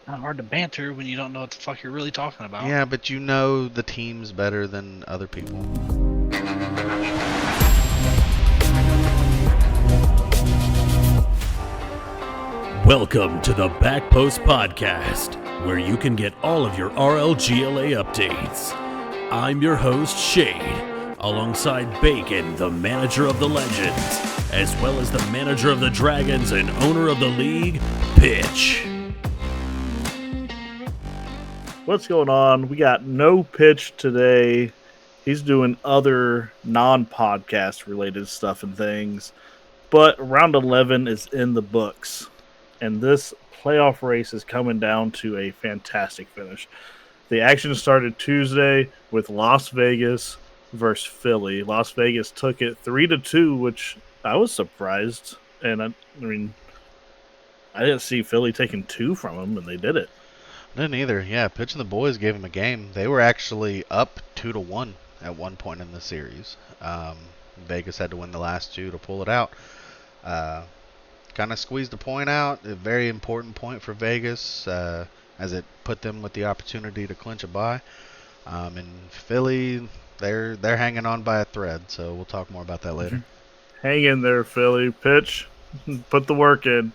Not hard to banter when you don't know what the fuck you're really talking about. Yeah, but you know the teams better than other people. Welcome to the Back Post Podcast, where you can get all of your RLGLA updates. I'm your host, Shade, alongside Bacon, the manager of the Legends, as well as the manager of the Dragons and owner of the league, Pitch. What's going on? We got no Pitch today. He's doing other non-podcast related stuff and things. But round 11 is in the books. And this playoff race is coming down to a fantastic finish. The action started Tuesday with Las Vegas versus Philly. Las Vegas took it 3-2, which I was surprised. And I didn't see Philly taking 2 from them, and they did it. Didn't either. Yeah, Pitch and the boys gave him a game. They were actually up 2-1 at one point in the series. Vegas had to win the last 2 to pull it out. Kind of squeezed a point out, a very important point for Vegas, as it put them with the opportunity to clinch a bye. And Philly, they're hanging on by a thread, so we'll talk more about that later. Hang in there, Philly. Pitch. Put the work in.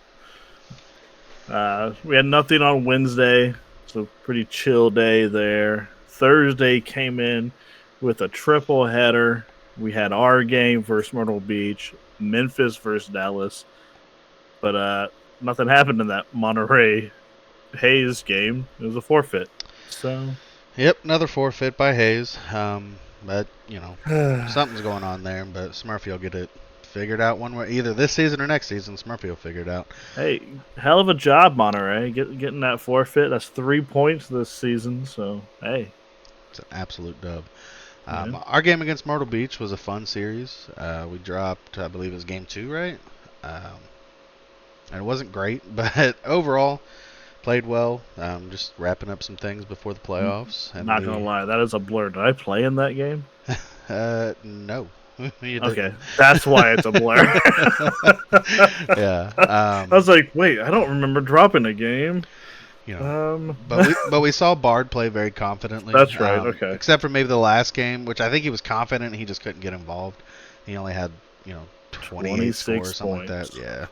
We had nothing on Wednesday, so pretty chill day there. Thursday came in with a triple header. We had our game versus Myrtle Beach, Memphis versus Dallas. But nothing happened in that Monterey Hayes game. It was a forfeit. So Yep, another forfeit by Hayes. But, something's going on there, but Smurfy will get it figured out one way. Either this season or next season, Smurfy will figure it out. Hey, hell of a job, Monterey, getting that forfeit. That's 3 points this season, so hey. It's an absolute dub. Yeah. Our game against Myrtle Beach was a fun series. We dropped, I believe it was game 2, right? And it wasn't great, but overall, played well. Just wrapping up some things before the playoffs. And Not gonna lie, that is a blur. Did I play in that game? No. Okay, that's why it's a blur. Yeah. I was like, wait, I don't remember dropping a game. But we saw Bard play very confidently. That's right. Okay. Except for maybe the last game, which I think he was confident. He just couldn't get involved. He only had 28 score or something like that. Yeah.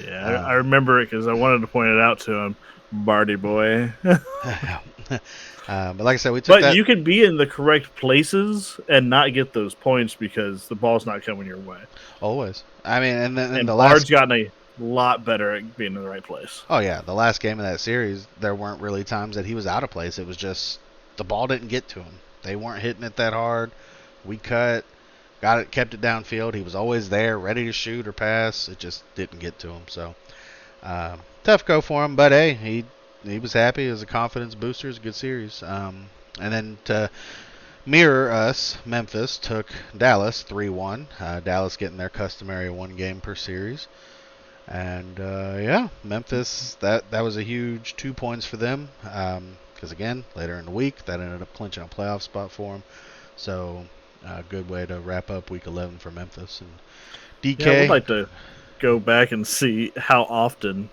Yeah, I remember it because I wanted to point it out to him, Barty boy. But like I said, we took But that. you can be in the correct places and not get those points because the ball's not coming your way. Always. I mean, and then And the Bard's last. gotten a lot better at being in the right place. Oh yeah, the last game of that series, there weren't really times that he was out of place. It was just the ball didn't get to him. They weren't hitting it that hard. We cut, got it, kept it downfield. He was always there, ready to shoot or pass. It just didn't get to him. So tough go for him, but hey, he was happy. It was a confidence booster. It was a good series. And then to mirror us, Memphis took Dallas 3-1. Dallas getting their customary 1 game per series. And Memphis, that was a huge 2 points for them. Because again, later in the week, that ended up clinching a playoff spot for them. So a good way to wrap up week 11 for Memphis. And DK. Yeah, I would like to go back and see how often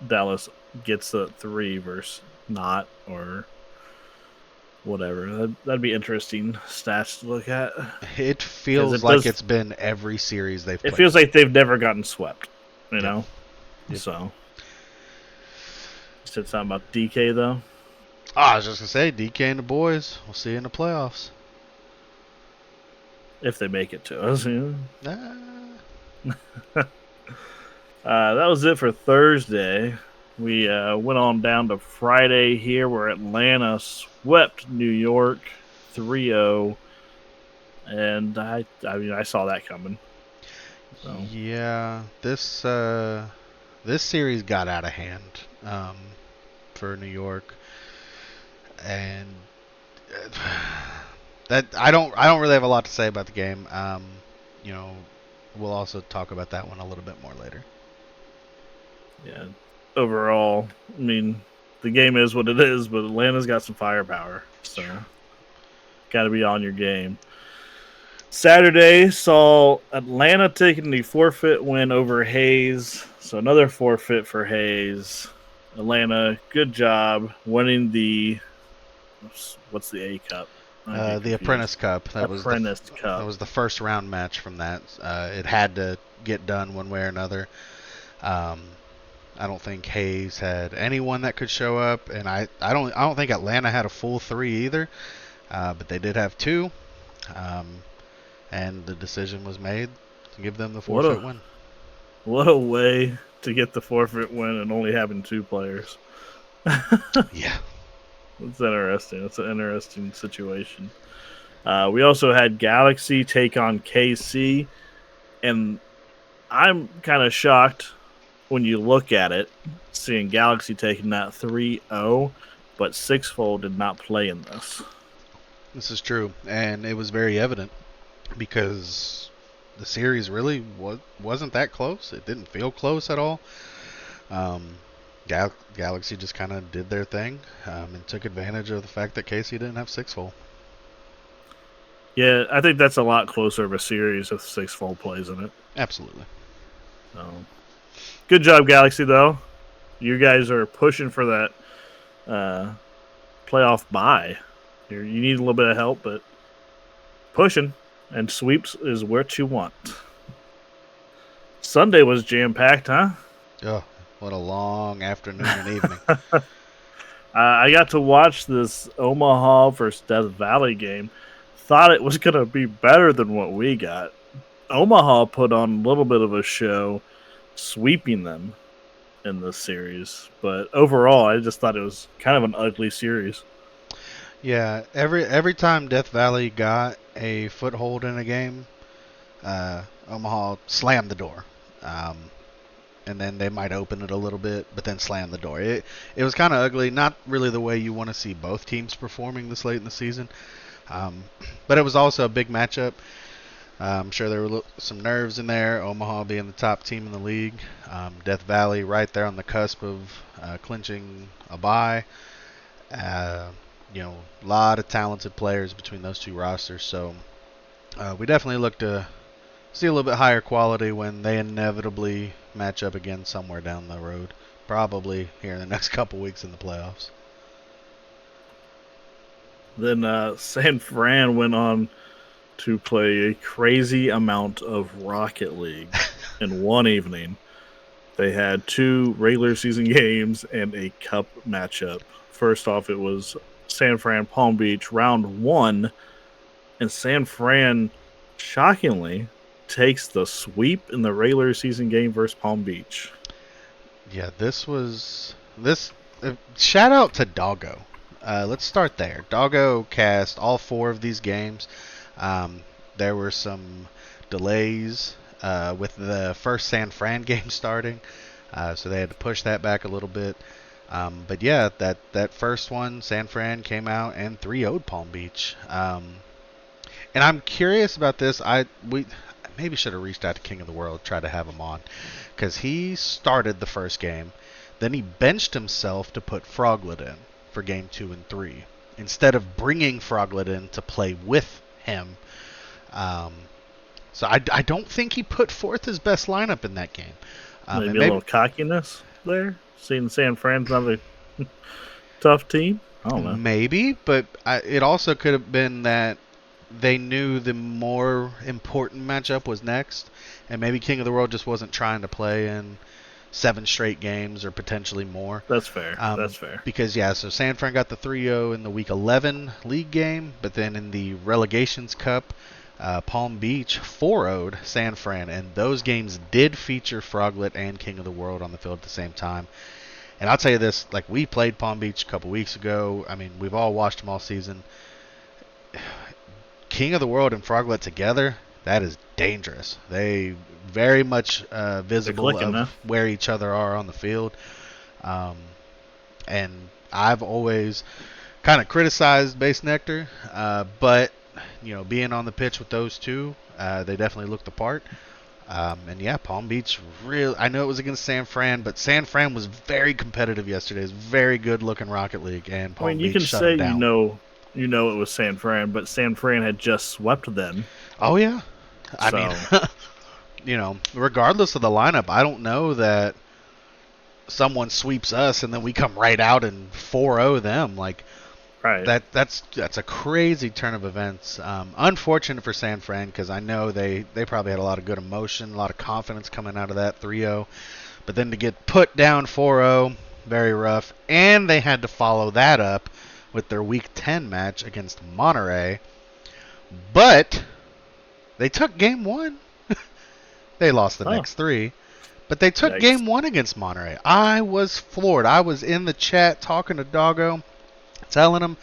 Dallas gets the 3 versus not or whatever. That'd be interesting stats to look at. It feels it's been every series they've played. It feels like they've never gotten swept, you know? Yep. So. You said something about DK, though? I was just going to say, DK and the boys, we'll see you in the playoffs. If they make it to us, you Nah. That was it for Thursday. We went on down to Friday here where Atlanta swept New York 3-0. And I saw that coming. So. Yeah, this series got out of hand for New York, and that I don't really have a lot to say about the game. We'll also talk about that one a little bit more later. Yeah, overall, I mean, the game is what it is, but Atlanta's got some firepower, so got to be on your game. Saturday saw Atlanta taking the forfeit win over Hayes, so another forfeit for Hayes. Atlanta, good job winning what's the A Cup? I get The confused. Apprentice Cup. That Apprentice Cup. That was the first round match from that. It had to get done one way or another. I don't think Hayes had anyone that could show up, and I don't think Atlanta had a full 3 either. But they did have 2, and the decision was made to give them the forfeit win. What a way to get the forfeit win and only having 2 players. Yeah. It's interesting. It's an interesting situation. We also had Galaxy take on KC, and I'm kind of shocked when you look at it, seeing Galaxy taking that 3-0, but Sixfold did not play in this. This is true, and it was very evident because the series really wasn't that close. It didn't feel close at all. Galaxy just kind of did their thing and took advantage of the fact that Casey didn't have Sixfold. Yeah, I think that's a lot closer of a series if Sixfold plays in it. Absolutely. Good job, Galaxy, though. You guys are pushing for that playoff bye. You need a little bit of help, but pushing, and sweeps is what you want. Sunday was jam-packed, huh? Oh, what a long afternoon and evening. I got to watch this Omaha versus Death Valley game. Thought it was going to be better than what we got. Omaha put on a little bit of a show, sweeping them in this series. But overall, I just thought it was kind of an ugly series. Yeah, every time Death Valley got a foothold in a game, Omaha slammed the door. And then they might open it a little bit, but then slam the door. It was kind of ugly. Not really the way you want to see both teams performing this late in the season. But it was also a big matchup. I'm sure there were some nerves in there. Omaha being the top team in the league. Death Valley right there on the cusp of clinching a bye. A lot of talented players between those two rosters. So we definitely look to see a little bit higher quality when they inevitably match up again somewhere down the road. Probably here in the next couple weeks in the playoffs. Then San Fran went on to play a crazy amount of Rocket League in one evening. They had 2 regular season games and a cup matchup. First off, it was San Fran Palm Beach round 1, and San Fran shockingly takes the sweep in the regular season game versus Palm Beach. Yeah, shout out to Doggo. Let's start there. Doggo cast all 4 of these games. There were some delays with the first San Fran game starting, so they had to push that back a little bit. But yeah, that first one, San Fran came out and 3-0'd Palm Beach. And I'm curious about this. We maybe should have reached out to King of the World, tried to have him on, because he started the first game, then he benched himself to put Froglet in for game 2 and 3 instead of bringing Froglet in to play with him. So I don't think he put forth his best lineup in that game. Maybe a little cockiness there, seeing San Fran's not a tough team. I don't know. Maybe, but it also could have been that they knew the more important matchup was next, and maybe King of the World just wasn't trying to play in 7 straight games or potentially more. That's fair. That's fair. Because, so San Fran got the 3-0 in the Week 11 league game, but then in the Relegations Cup, Palm Beach 4-0'd San Fran, and those games did feature Froglet and King of the World on the field at the same time. And I'll tell you this, like, we played Palm Beach a couple weeks ago. I mean, we've all watched them all season. King of the World and Froglet together, that is dangerous. They very much visible of where each other are on the field. And I've always kind of criticized Base Nectar, but being on the pitch with those two, they definitely looked the part. And Palm Beach I know it was against San Fran, but San Fran was very competitive yesterday. It's very good looking Rocket League, and Palm Beach you can shut say them down. You know it was San Fran, but San Fran had just swept them. Oh yeah, I mean, regardless of the lineup, I don't know that someone sweeps us and then we come right out and 4-0 them. Like, Right. that's a crazy turn of events. Unfortunate for San Fran because I know they probably had a lot of good emotion, a lot of confidence coming out of that 3-0. But then to get put down 4-0, very rough. And they had to follow that up with their Week 10 match against Monterey. But they took Game 1. They lost the next 3. But they took Game 1 against Monterey. I was floored. I was in the chat talking to Doggo, telling him,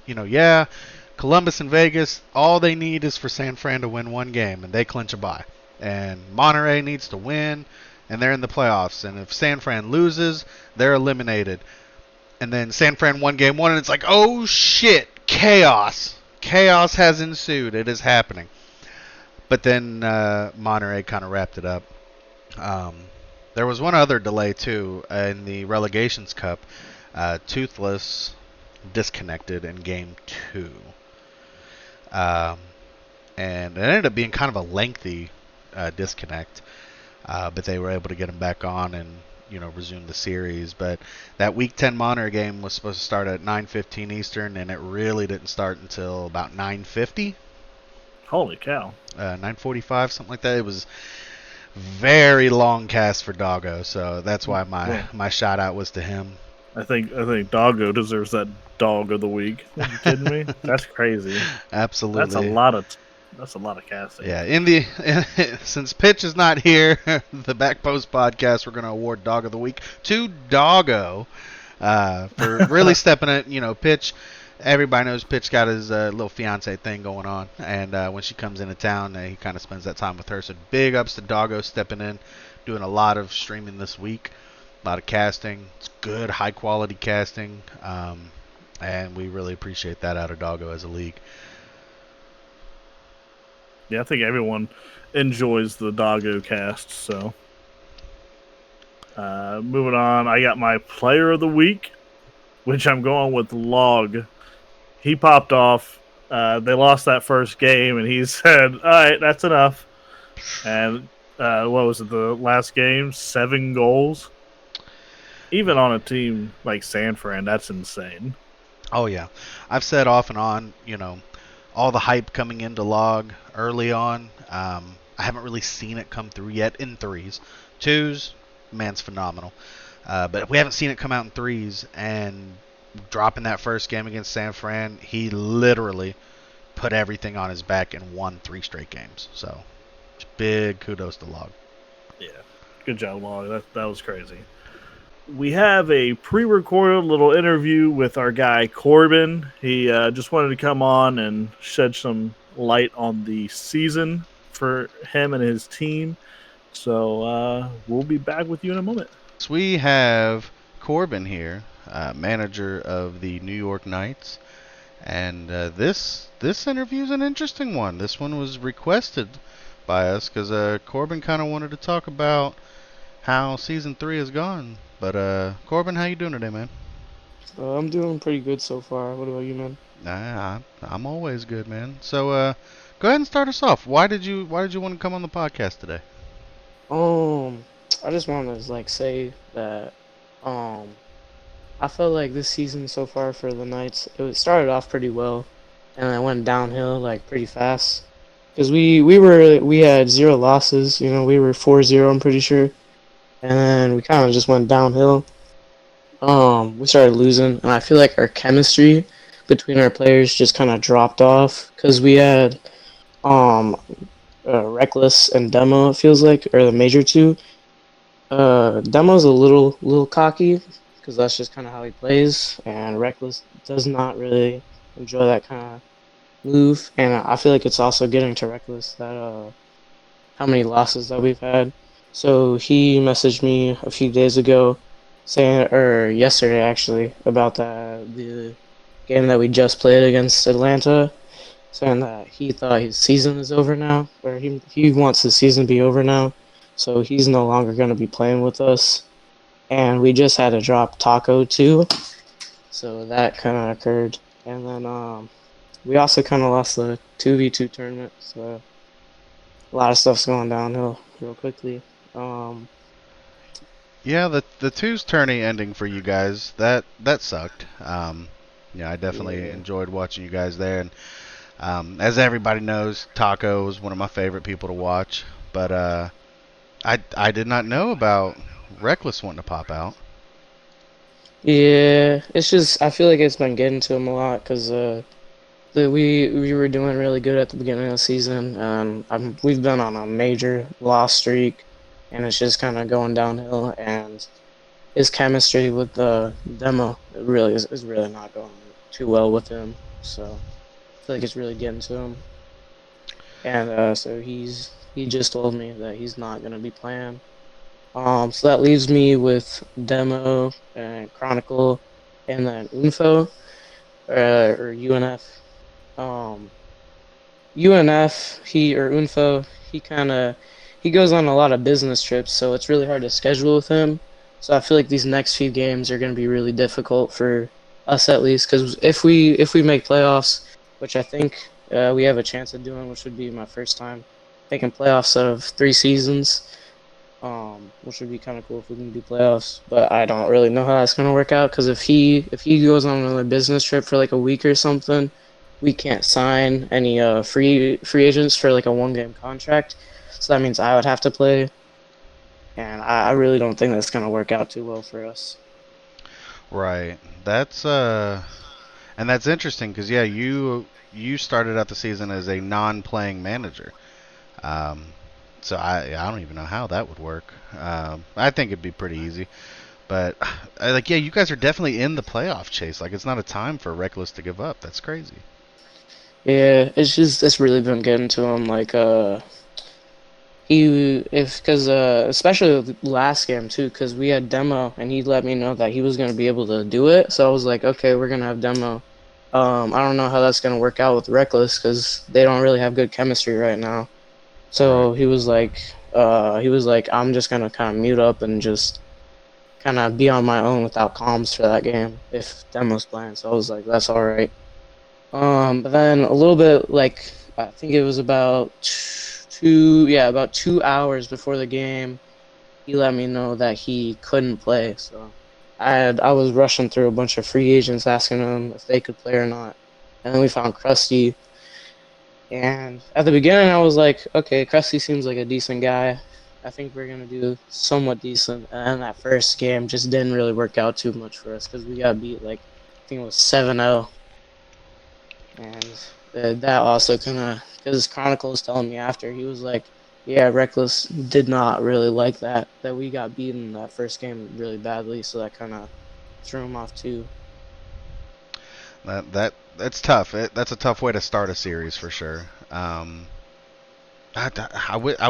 yeah, Columbus and Vegas, all they need is for San Fran to win one game, and they clinch a bye. And Monterey needs to win, and they're in the playoffs. And if San Fran loses, they're eliminated. And then San Fran won Game 1, and it's like, oh, shit, chaos. Chaos has ensued. It is happening. But then Monterey kind of wrapped it up. There was one other delay, too, in the Relegations Cup. Toothless disconnected in Game 2. And it ended up being kind of a lengthy disconnect. But they were able to get him back on and, resume the series. But that Week 10 Monterey game was supposed to start at 9:15 Eastern, and it really didn't start until about 9:50. Holy cow. 9:45, something like that. It was very long cast for Doggo, so that's why my shout out was to him. I think Doggo deserves that Dog of the Week. Are you kidding me? That's crazy. Absolutely. That's a lot of casting. Yeah, since Pitch is not here, the Back Post podcast, we're going to award Dog of the Week to Doggo for really stepping it. Pitch. Everybody knows Pitch got his little fiance thing going on, and when she comes into town, he kind of spends that time with her. So big ups to Doggo stepping in, doing a lot of streaming this week, a lot of casting. It's good, high quality casting, and we really appreciate that out of Doggo as a league. Yeah, I think everyone enjoys the Doggo cast. So, moving on, I got my Player of the Week, which I'm going with Log. He popped off. They lost that first game, and he said, all right, that's enough. And what was it, the last game? 7 goals? Even on a team like San Fran, that's insane. Oh, yeah. I've said off and on, all the hype coming into Log early on. I haven't really seen it come through yet in 3s. 2s, man's phenomenal. But we haven't seen it come out in 3s, and dropping that first game against San Fran, he literally put everything on his back and won 3 straight games. So, big kudos to Log. Yeah, good job, Log. That was crazy. We have a pre-recorded little interview with our guy Corbin. He just wanted to come on and shed some light on the season for him and his team. So we'll be back with you in a moment. So we have Corbin here, manager of the New York Knights, and this interview is an interesting one. This one was requested by us because Corbin kind of wanted to talk about how season 3 has gone. But Corbin, how you doing today, man? I'm doing pretty good so far. What about you, man? I'm always good, man. So go ahead and start us off. Why did you want to come on the podcast today? I just want to say that I felt like this season so far for the Knights, it started off pretty well, and it went downhill pretty fast. Because we had 0 losses. We were 4-0, I'm pretty sure. And then we kind of just went downhill. We started losing, and I feel like our chemistry between our players just kind of dropped off because we had Reckless and Demo. It feels like, or the major 2. Demo's a little cocky because that's just kind of how he plays, and Reckless does not really enjoy that kind of move. And I feel like it's also getting to Reckless that how many losses that we've had. So he messaged me a few days ago, or yesterday actually, about the game that we just played against Atlanta, saying that he thought his season is over now, or he wants the season to be over now, so he's no longer going to be playing with us. And we just had to drop Taco too, so that kind of occurred. And then we also kind of lost the 2v2 tournament, so a lot of stuff's going downhill real quickly. Yeah, the two's tourney ending for you guys, that sucked. Yeah, I definitely Yeah. enjoyed watching you guys there. And as everybody knows, Taco is one of my favorite people to watch. But I did not know about Reckless wanting to pop out. Yeah, it's just I feel like it's been getting to him a lot because we were doing really good at the beginning of the season. We've been on a major loss streak, and it's just kind of going downhill. And his chemistry with the demo is really not going too well with him. So I feel like it's really getting to him. And so he just told me that he's not gonna be playing. So that leaves me with demo and chronicle, and then Unfo or UNF. Um, UNF, he or Unfo, he goes on a lot of business trips, so it's really hard to schedule with him. So I feel like these next few games are going to be really difficult for us at least, because if we make playoffs, which I think we have a chance of doing, which would be my first time making playoffs out of 3 seasons. Which would be kind of cool if we can do playoffs. But I don't really know how that's gonna work out because if he goes on another business trip for like a week or something, we can't sign any free agents for like a 1 game contract. So that means I would have to play, and I really don't think that's gonna work out too well for us. Right. That's and that's interesting because yeah, you started out the season as a non-playing manager. Um, so I don't even know how that would work. I think it'd be pretty easy. But like yeah, you guys are definitely in the playoff chase. Like it's not a time for Reckless to give up. That's crazy. Yeah, it's really been getting to him. Like he if because especially the last game too, because we had demo and he let me know that he was gonna be able to do it. So I was like, okay, we're gonna have demo. I don't know how that's gonna work out with Reckless because they don't really have good chemistry right now. Right. So he was like, I'm just gonna kind of mute up and just kind of be on my own without comms for that game if demo's playing. So I was like, that's all right. But then a little bit like I think it was about about 2 hours before the game, he let me know that he couldn't play. So I was rushing through a bunch of free agents asking them if they could play or not, and then we found Krusty. And at the beginning, I was like, okay, Krusty seems like a decent guy. I think we're gonna do somewhat decent. And then that first game just didn't really work out too much for us because we got beat like I think it was 7-0. And that also kind of because Chronicle was telling me after he was like, yeah, Reckless did not really like that we got beaten that first game really badly, so that kind of threw him off too. That's tough. That's a tough way to start a series for sure. I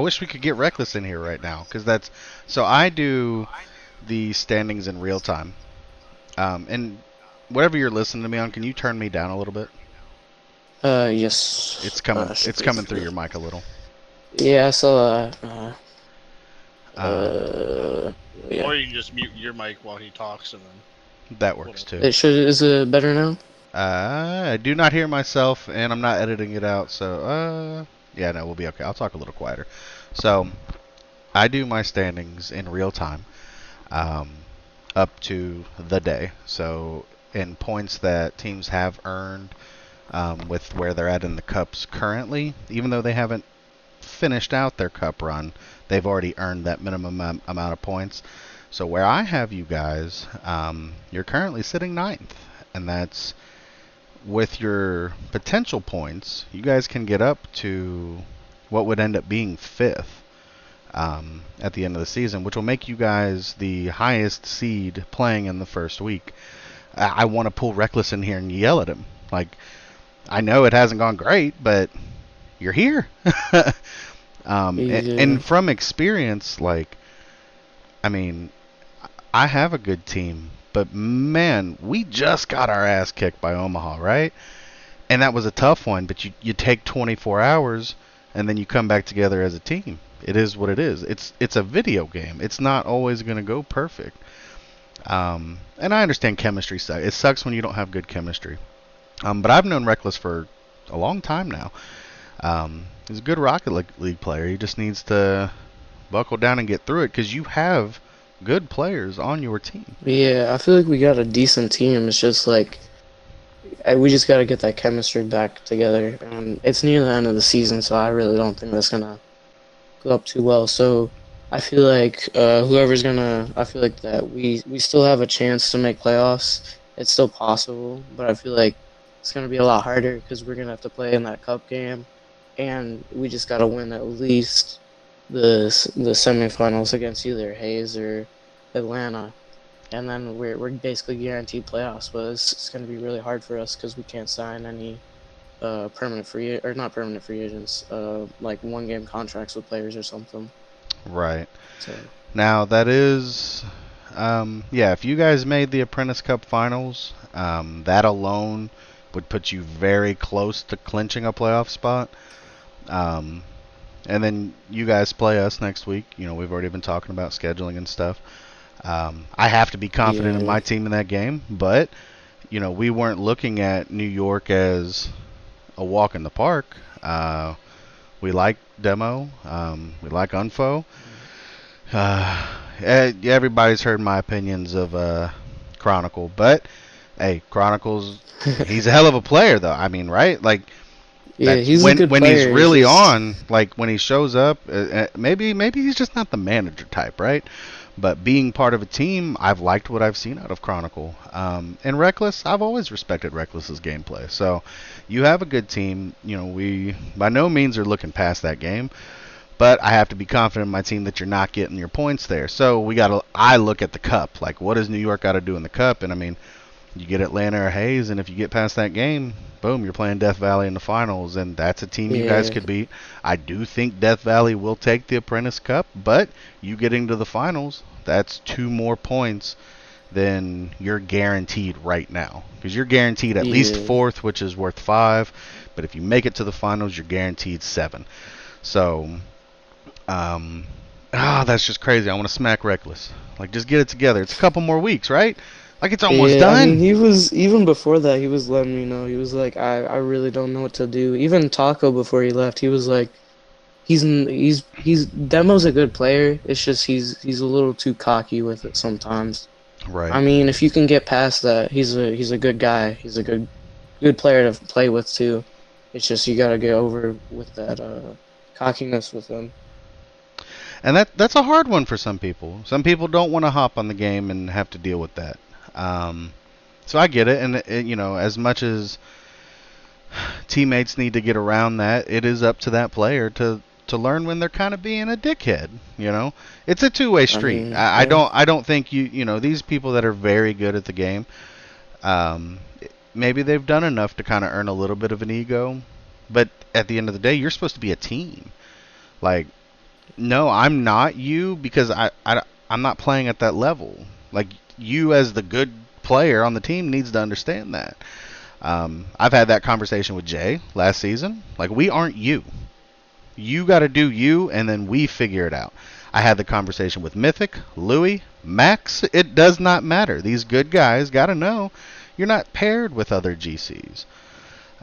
wish we could get Reckless in here right now because that's so I do the standings in real time. And whatever you're listening to me on, can you turn me down a little bit? Yes. It's coming. Should It's be coming through good. your mic a little. Yeah, so Um, yeah. Or you can just mute your mic while he talks and then that works too. Is it better now? I do not hear myself, and I'm not editing it out. So, yeah, no, we'll be okay. I'll talk a little quieter. So, I do my standings in real time, um, up to the day. So, in points that teams have earned, with where they're at in the cups currently, even though they haven't finished out their cup run, they've already earned that minimum amount of points. So, where I have you guys, you're currently sitting ninth, and that's with your potential points, you guys can get up to what would end up being fifth at the end of the season, which will make you guys the highest seed playing in the first week. I want to pull Reckless in here and yell at him. Like, I know it hasn't gone great, but you're here. Yeah. And from experience, like, I mean, I have a good team, but man, we just got our ass kicked by Omaha, right? And that was a tough one, but you take 24 hours and then you come back together as a team. It is what it is. It's a video game. It's not always going to go perfect. And I understand chemistry sucks. It sucks when you don't have good chemistry. But I've known Reckless for a long time now. He's a good Rocket League player. He just needs to buckle down and get through it because you have good players on your team. Yeah, I feel like we got a decent team. It's just like we just got to get that chemistry back together, and it's near the end of the season, so I really don't think that's gonna go up too well. So I feel like whoever's gonna, I feel like that we still have a chance to make playoffs. It's still possible, but I feel like it's gonna be a lot harder because we're gonna have to play in that cup game, and we just gotta win at least the semifinals against either Hayes or Atlanta, and then we're basically guaranteed playoffs. But it's gonna be really hard for us because we can't sign any permanent free or not permanent free agents, like 1 game contracts with players or something. Right. So Now that is, yeah. If you guys made the Apprentice Cup finals, that alone would put you very close to clinching a playoff spot. Um, and then you guys play us next week. You know, we've already been talking about scheduling and stuff. I have to be confident in yeah, my team in that game, but you know, we weren't looking at New York as a walk in the park. We like Demo. We like Unfo. Everybody's heard my opinions of Chronicle, but hey, Chronicle's he's a hell of a player, though. I mean, right? Like yeah, that's he's a good when player. he's He's really just on, like when he shows up. Maybe he's just not the manager type, right? But being part of a team, I've liked what I've seen out of Chronicle. And Reckless, I've always respected Reckless's gameplay. So you have a good team. You know, we by no means are looking past that game. But I have to be confident in my team that you're not getting your points there. So I look at the cup. Like, what does New York got to do in the cup? And I mean, you get Atlanta or Hayes, and if you get past that game, boom, you're playing Death Valley in the finals, and that's a team you guys yeah, could beat. I do think Death Valley will take the Apprentice Cup, but you getting to the finals, that's 2 more points than you're guaranteed right now. Because you're guaranteed at least yeah, 4th, which is worth 5. But if you make it to the finals, you're guaranteed 7. So that's just crazy. I want to smack Reckless. Like, just get it together. It's a couple more weeks, right? Like, it's almost yeah. I mean, done. he was even before that. He was letting me know. He was like, I really don't know what to do. Even Taco before he left, he was like, he's Demo's a good player. It's just he's a little too cocky with it sometimes. Right. I mean, if you can get past that, he's a good guy. He's a good player to play with too. It's just you gotta get over with that cockiness with him. And that's a hard one for some people. Some people don't want to hop on the game and have to deal with that. So I get it. And, you know, as much as teammates need to get around that, it is up to that player to learn when they're kind of being a dickhead. You know, it's a two-way I street. mean, I yeah, don't think you know these people that are very good at the game. Um, Maybe they've done enough to kind of earn a little bit of an ego, but at the end of the day, you're supposed to be a team. Like, no, I'm not you because I'm not playing at that level. Like, you as the good player on the team needs to understand that. I've had that conversation with Jay last season. Like, we aren't you. You got to do you, and then we figure it out. I had the conversation with Mythic, Louis, Max. It does not matter. These good guys got to know you're not paired with other GCs.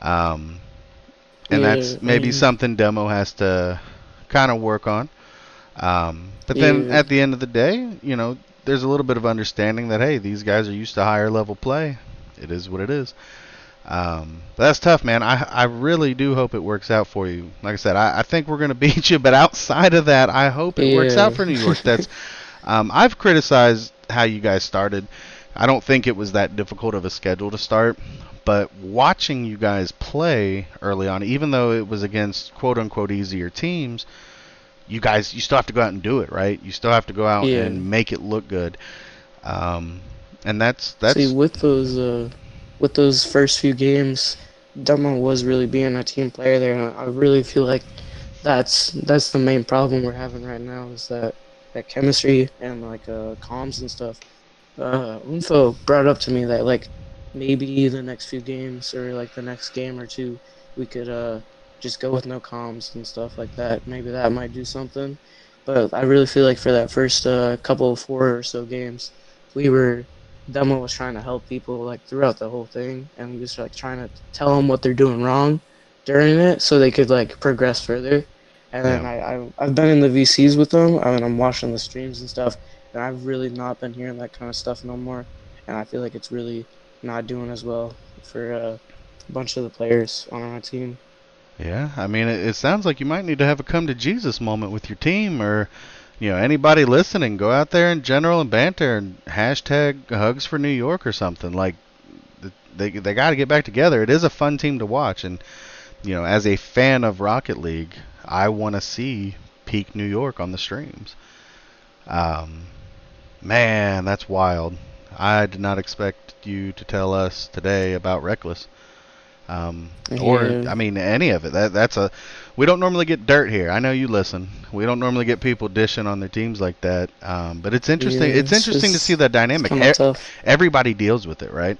Um, and yeah, that's maybe and something Demo has to kind of work on. But then yeah, at the end of the day, you know, there's a little bit of understanding that, hey, these guys are used to higher level play. It is what it is. But that's tough, man. I really do hope it works out for you. Like I said, I think we're going to beat you, but outside of that, I hope it works out yeah, for New York. I've criticized how you guys started. I don't think it was that difficult of a schedule to start, but watching you guys play early on, even though it was against quote unquote easier teams, you still have to go out and do it, right? You still have to go out yeah. and make it look good. Um, and See, that's with those first few games, Demo was really being a team player there, and I really feel like that's the main problem we're having right now is that chemistry and like comms and stuff. Unfo brought up to me that like maybe the next few games or like the next game or two we could just go with no comms and stuff like that. Maybe that might do something. But I really feel like for that first couple of 4 or so games, we were Demo was trying to help people like throughout the whole thing, and he was like trying to tell them what they're doing wrong during it so they could like progress further. And then yeah. I've been in the VCs with them. I mean, I'm watching the streams and stuff, and I've really not been hearing that kind of stuff no more. And I feel like it's really not doing as well for a bunch of the players on our team. Yeah, I mean, it sounds like you might need to have a come to Jesus moment with your team, or anybody listening, go out there in general and banter and hashtag hugs for New York or something. Like they got to get back together. It is a fun team to watch, and as a fan of Rocket League, I want to see peak New York on the streams. Man, that's wild. I did not expect you to tell us today about Reckless. Or Yeah. I mean any of it. We don't normally get dirt here. I know you listen. We don't normally get people dishing on their teams like that. But it's interesting. Yeah, It's interesting to see that it's dynamic. kind of tough. Everybody deals with it, right?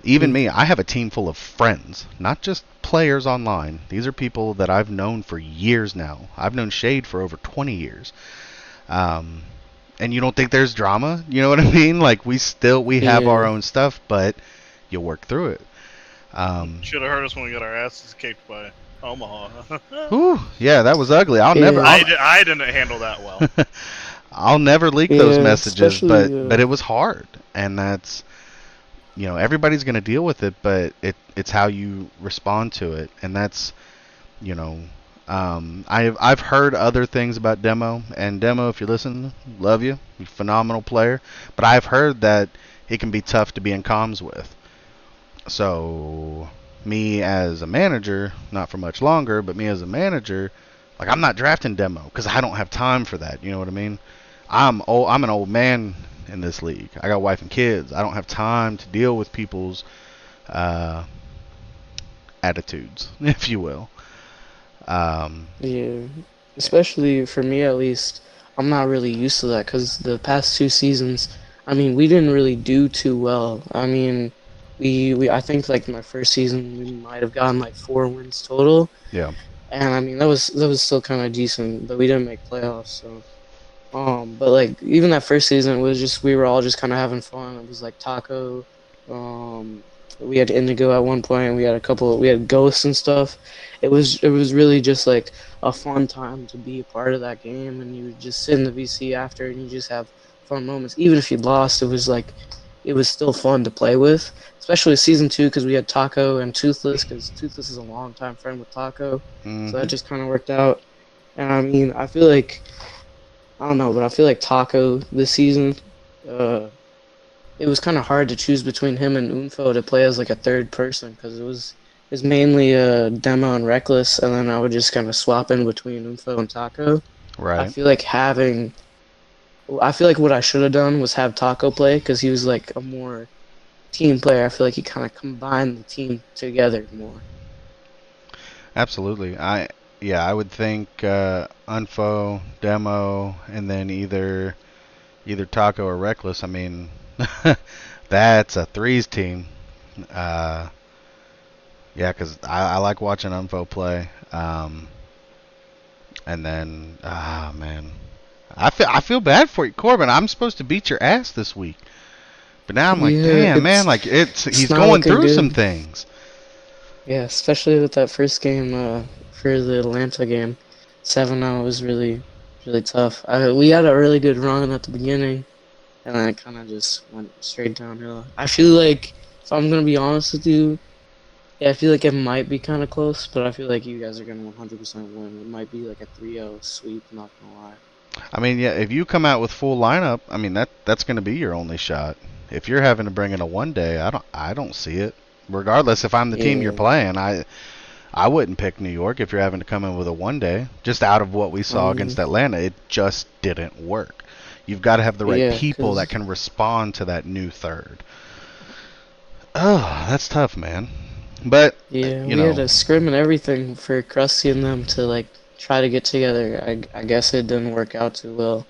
Even Mm. me. I have a team full of friends, not just players online. These are people that I've known for years now. I've known Shade for over 20 years. And you don't think there's drama? You know what I mean? Like we have our Yeah. own stuff, but you work through it. Should have heard us when we got our asses kicked by Omaha. Whew, yeah, that was ugly. Yeah. I didn't handle that well. I'll never leak those Yeah, messages, especially but it was hard, and that's everybody's gonna deal with it, but it's how you respond to it, and that's you know I've heard other things about Demo, and Demo, if you listen, love you, you're a phenomenal player, but I've heard that he can be tough to be in comms with. So me as a manager, not for much longer, but me as a manager, like I'm not drafting Demo because I don't have time for that. You know what I mean? I'm an old man in this league. I got a wife and kids. I don't have time to deal with people's uh, attitudes, if you will. Yeah, especially for me at least, I'm not really used to that because the past 2 seasons, I mean, we didn't really do too well. I mean, we I think like my first season we might have gotten like 4 wins total, Yeah. and I mean that was still kind of decent, but we didn't make playoffs. So but like even that first season was just we were all just kind of having fun. It was like Taco, um, we had Indigo at one point. We had Ghosts and stuff. It was really just like a fun time to be a part of that game, and you would just sit in the VC after, and you just have fun moments. Even if you lost, it was still fun to play with, especially season 2 because we had Taco and Toothless because Toothless is a longtime friend with Taco, so that Hmm. just kind of worked out. And I mean, I don't know, but I feel like Taco this season, uh, it was kind of hard to choose between him and Unfo to play as like a third person because it was mainly Demo and Reckless, and then I would just kind of swap in between Unfo and Taco. I Right. feel like having, I feel like what I should have done was have Taco play because he was like a more team player. I feel like he kind of combined the team together more. Absolutely. I would think Unfo, Demo, and then either Taco or Reckless. I mean, that's a threes team. Uh, yeah, 'cause I like watching Unfo play. And then, man, I feel bad for you, Corbin. I'm supposed to beat your ass this week, but now I'm like, Yeah, damn, man, like it's he's not going looking through some good. things. Yeah, especially with that first game for the Atlanta game. 7-0 was really tough. We had a really good run at the beginning, and then it kind of just went straight downhill. I feel like, if I'm going to be honest with you, yeah, I feel like it might be kind of close, but I feel like you guys are going to 100% win. It might be like a 3-0 sweep, not going to lie. I mean, yeah, if you come out with full lineup, I mean that's going to be your only shot. If you're having to bring in a 1 day, I don't see it. Regardless if I'm the team you're Yeah. playing, I wouldn't pick New York if you're having to come in with a 1 day. Just out of what we saw against Um, Atlanta, it just didn't work. You've got to have the right yeah, people that because can respond to that new third. Oh, that's tough, man. But yeah, you we had know, a scrim and everything for Krusty and them to like try to get together. I guess it didn't work out too well.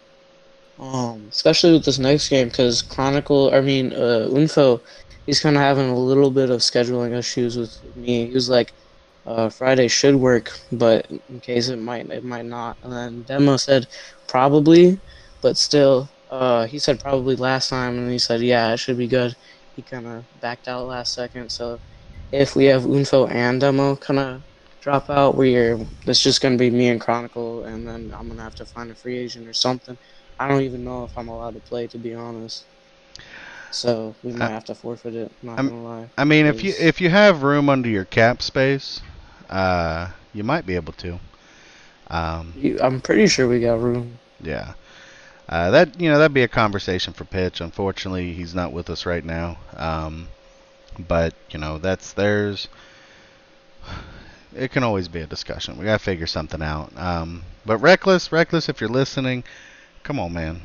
Especially with this next game, because Unfo, he's kind of having a little bit of scheduling issues with me. He was like, Friday should work, but in case it might not. And then Demo said probably, but still, he said probably last time, and he said yeah, it should be good. He kind of backed out last second, so if we have Unfo and Demo kind of drop out, it's just gonna be me and Chronicle, and then I'm gonna have to find a free agent or something. I don't even know if I'm allowed to play, to be honest. So we might have to forfeit it. Not I'm- gonna lie. I mean, 'cause if you have room under your cap space, you might be able to. I'm pretty sure we got room. Yeah. That'd be a conversation for Pitch. Unfortunately, he's not with us right now. But it can always be a discussion. We gotta figure something out. But Reckless, if you're listening, come on, man.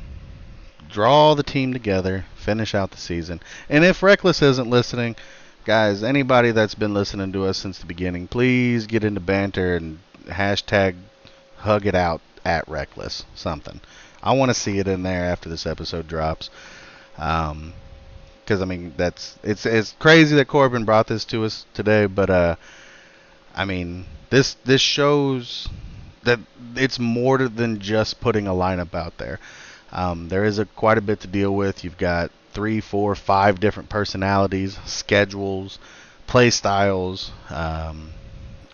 Draw the team together, finish out the season. And if Reckless isn't listening, guys, anybody that's been listening to us since the beginning, please get into banter and hashtag hug it out at Reckless something. I want to see it in there after this episode drops. Because I mean, it's crazy that Corbin brought this to us today, but I mean, this shows that it's more than just putting a lineup out there. There is quite a bit to deal with. You've got 3, 4, 5 different personalities, schedules, play styles,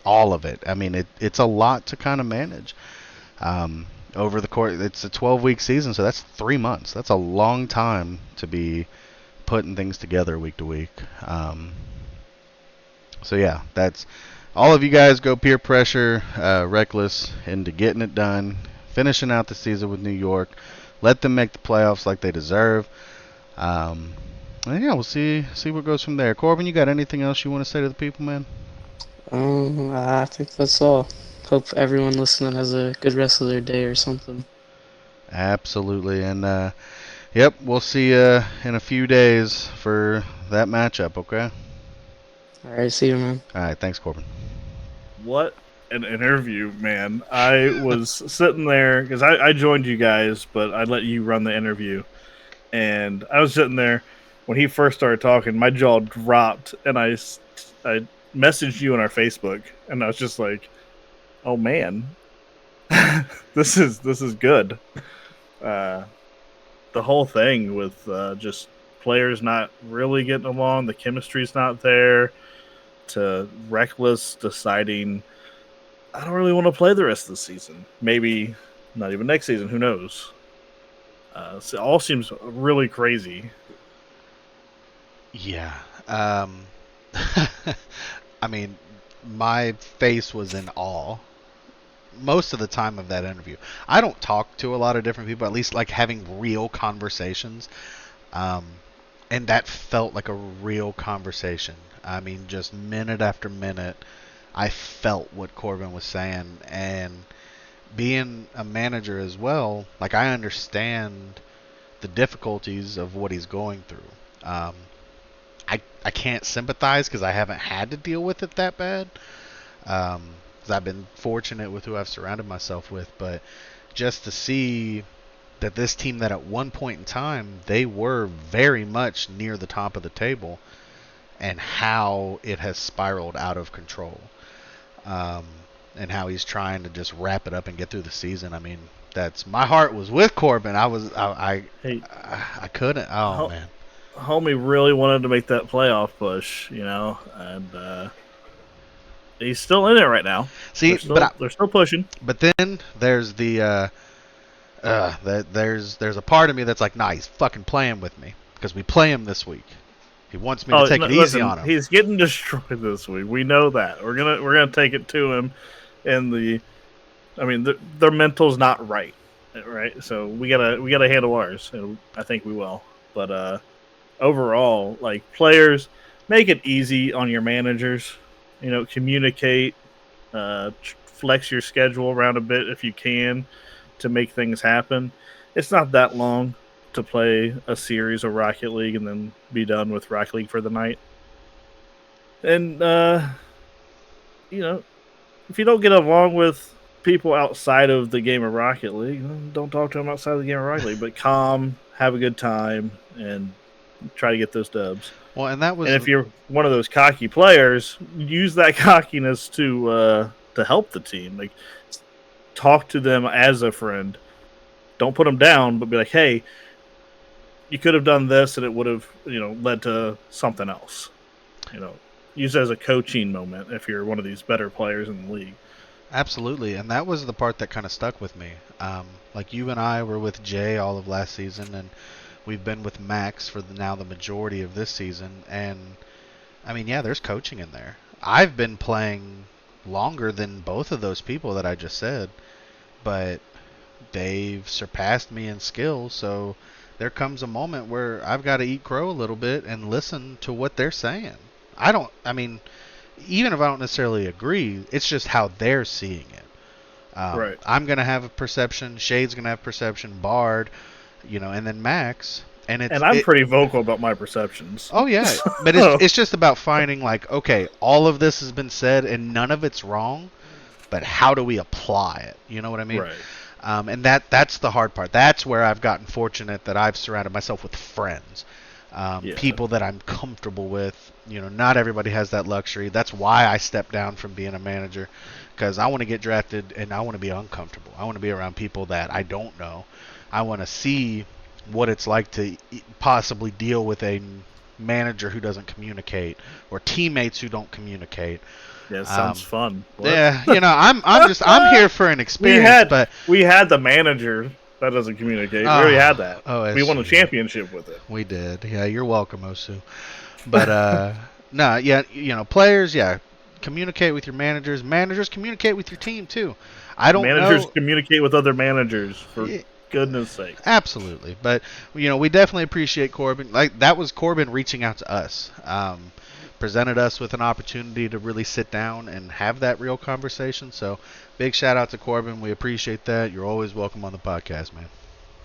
all of it. I mean, it's a lot to kind of manage. Over the course, it's a 12-week season, so that's 3 months. That's a long time to be putting things together week to week. So yeah, that's all of you guys. Go peer pressure Reckless into getting it done, finishing out the season with New York. Let them make the playoffs like they deserve. And yeah, we'll see what goes from there. Corbin, you got anything else you want to say to the people, man? I think that's all. Hope everyone listening has a good rest of their day or something. Absolutely. And yep, we'll see you in a few days for that matchup, okay? All right, see you, man. All right, thanks, Corbin. What an interview, man. I was sitting there because I joined you guys, but I let you run the interview. And I was sitting there when he first started talking, my jaw dropped, and I messaged you on our Facebook, and I was just like, oh man, this is good. The whole thing with just players not really getting along, the chemistry's not there, to Reckless deciding, I don't really want to play the rest of the season. Maybe not even next season. Who knows? So it all seems really crazy. Yeah. I mean, my face was in awe most of the time of that interview. I don't talk to a lot of different people, at least like having real conversations. And that felt like a real conversation. I mean, just minute after minute, I felt what Corbin was saying. And being a manager as well, like I understand the difficulties of what he's going through. I can't sympathize because I haven't had to deal with it that bad. Because I've been fortunate with who I've surrounded myself with. But just to see that this team that at one point in time, they were very much near the top of the table, and how it has spiraled out of control. And how he's trying to just wrap it up and get through the season. I mean, that's my heart was with Corbin. I couldn't. Oh man, homie really wanted to make that playoff push, and he's still in it right now. See, they're still pushing. But then there's the there's a part of me that's like, nah, he's fucking playing with me because we play him this week. He wants me to take it easy on him. He's getting destroyed this week. We know that. We're gonna take it to him. And their mental's not right? So we gotta handle ours, and I think we will. But overall, like, players, make it easy on your managers. Communicate, flex your schedule around a bit if you can to make things happen. It's not that long to play a series of Rocket League and then be done with Rocket League for the night. And if you don't get along with people outside of the game of Rocket League, don't talk to them outside of the game of Rocket League. But calm, have a good time, and try to get those dubs. Well, and if you're one of those cocky players, use that cockiness to help the team. Like, talk to them as a friend. Don't put them down, but be like, hey, you could have done this, and it would have led to something else. Use it as a coaching moment if you're one of these better players in the league. Absolutely, and that was the part that kind of stuck with me. Like you and I were with Jay all of last season, and we've been with Max for now the majority of this season. And I mean, yeah, there's coaching in there. I've been playing longer than both of those people that I just said, but they've surpassed me in skill. So there comes a moment where I've got to eat crow a little bit and listen to what they're saying. I mean, even if I don't necessarily agree, it's just how they're seeing it. Right. I'm going to have a perception, Shade's going to have perception, Bard, and then Max. And I'm pretty vocal about my perceptions. Oh, yeah. But it's just about finding, like, okay, all of this has been said and none of it's wrong, but how do we apply it? You know what I mean? Right. And that's the hard part. That's where I've gotten fortunate that I've surrounded myself with friends. People that I'm comfortable with. Not everybody has that luxury. That's why I stepped down from being a manager, because I want to get drafted and I want to be uncomfortable. I want to be around people that I don't know. I want to see what it's like to possibly deal with a manager who doesn't communicate or teammates who don't communicate. Yeah, sounds fun. What? Yeah, I'm here for an experience. We had the manager that doesn't communicate. We already had that. Oh, we won a championship with it. We did. Yeah, you're welcome, Osu. But no, yeah, players, yeah, communicate with your managers. Managers communicate with your team too. Managers communicate with other managers, for goodness sake. Absolutely. But we definitely appreciate Corbin. Like, that was Corbin reaching out to us. Presented us with an opportunity to really sit down and have that real conversation. So big shout out to Corbin. We appreciate that. You're always welcome on the podcast, man.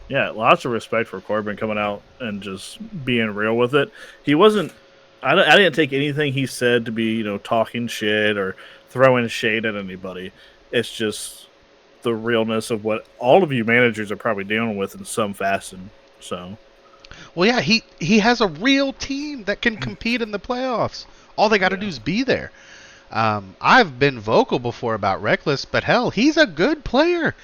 Yeah, lots of respect for Corbin coming out and just being real with it. He wasn't. I didn't take anything he said to be talking shit or throwing shade at anybody. It's just the realness of what all of you managers are probably dealing with in some fashion. So. Well, yeah, he has a real team that can compete in the playoffs. All they got to do is be there. I've been vocal before about Reckless, but hell, he's a good player.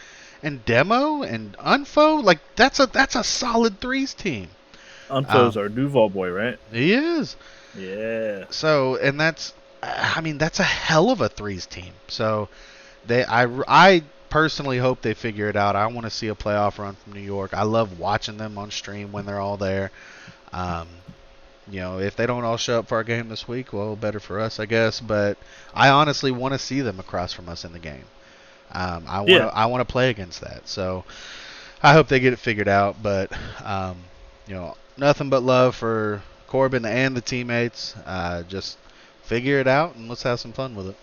And Demo and Unfo, like, that's a solid threes team. Unfo's our Duval boy, right? He is. Yeah. So, and that's a hell of a threes team. So, I personally hope they figure it out. I want to see a playoff run from New York. I love watching them on stream when they're all there. If they don't all show up for our game this week, well, better for us, I guess. But I honestly want to see them across from us in the game. I want to play against that. So I hope they get it figured out. But nothing but love for Corbin and the teammates. Just figure it out and let's have some fun with it.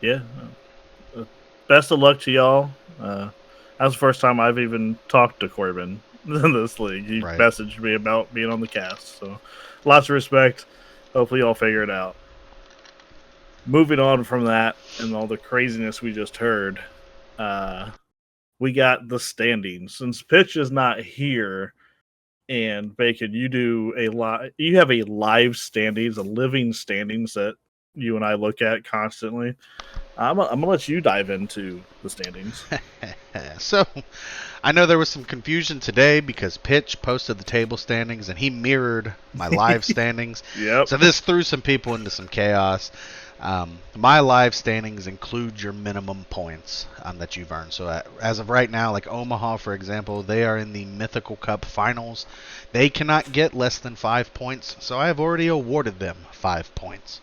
Yeah. Best of luck to y'all. That's the first time I've even talked to Corbin in this league. He messaged me about being on the cast. So lots of respect. Hopefully y'all figure it out. Moving on from that and all the craziness we just heard, we got the standings. Since Pitch is not here, and Bacon, you have a live standings, a living standings that you and I look at constantly. I'm gonna let you dive into the standings. So, I know there was some confusion today because Pitch posted the table standings and he mirrored my live standings. Yep. So this threw some people into some chaos. My live standings include your minimum points that you've earned. So as of right now, like Omaha, for example, they are in the Mythical Cup finals. They cannot get less than 5 points, so I have already awarded them 5 points.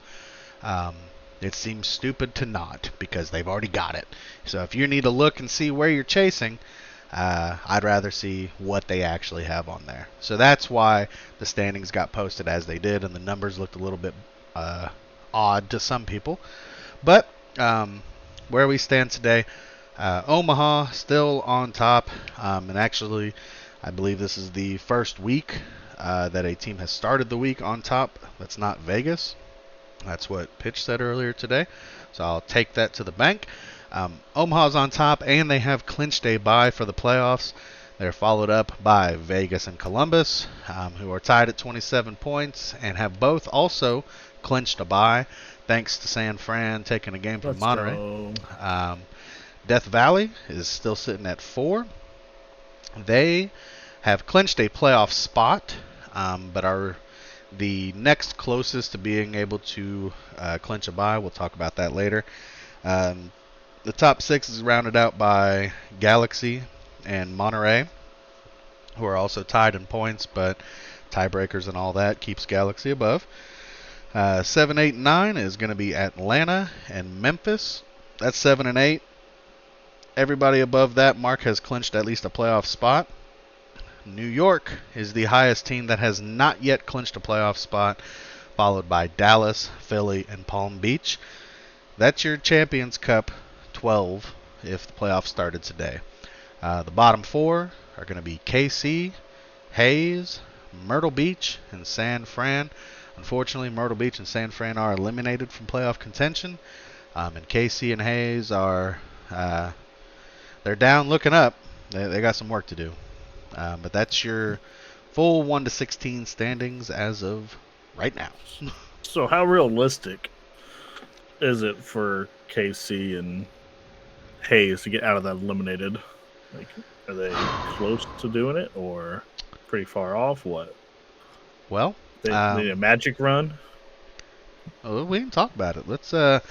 It seems stupid to not because they've already got it. So if you need to look and see where you're chasing, I'd rather see what they actually have on there. So that's why the standings got posted as they did, and the numbers looked a little bit odd to some people. But where we stand today, Omaha still on top, and actually I believe this is the first week that a team has started the week on top. That's not Vegas. That's what Pitch said earlier today, so I'll take that to the bank. Omaha's on top, and they have clinched a bye for the playoffs. They're followed up by Vegas and Columbus, who are tied at 27 points and have both also clinched a bye, thanks to San Fran taking a game from Monterey. Death Valley is still sitting at 4. They have clinched a playoff spot, but are the next closest to being able to clinch a bye. We'll talk about that later. The top 6 is rounded out by Galaxy and Monterey, who are also tied in points, but tiebreakers and all that keeps Galaxy above. 7, 8, and 9 is going to be Atlanta and Memphis. That's 7 and 8. Everybody above that mark has clinched at least a playoff spot. New York is the highest team that has not yet clinched a playoff spot, followed by Dallas, Philly, and Palm Beach. That's your Champions Cup 12 if the playoffs started today. The bottom 4 are going to be KC, Hayes, Myrtle Beach, and San Fran. Unfortunately, Myrtle Beach and San Fran are eliminated from playoff contention. And KC and Hayes are they're down looking up. They got some work to do. But that's your full 1 to 16 standings as of right now. So how realistic is it for KC and Hayes to get out of that eliminated? Like, are they close to doing it or pretty far off? What? Well, They need a magic run? we can talk about it. Let's okay,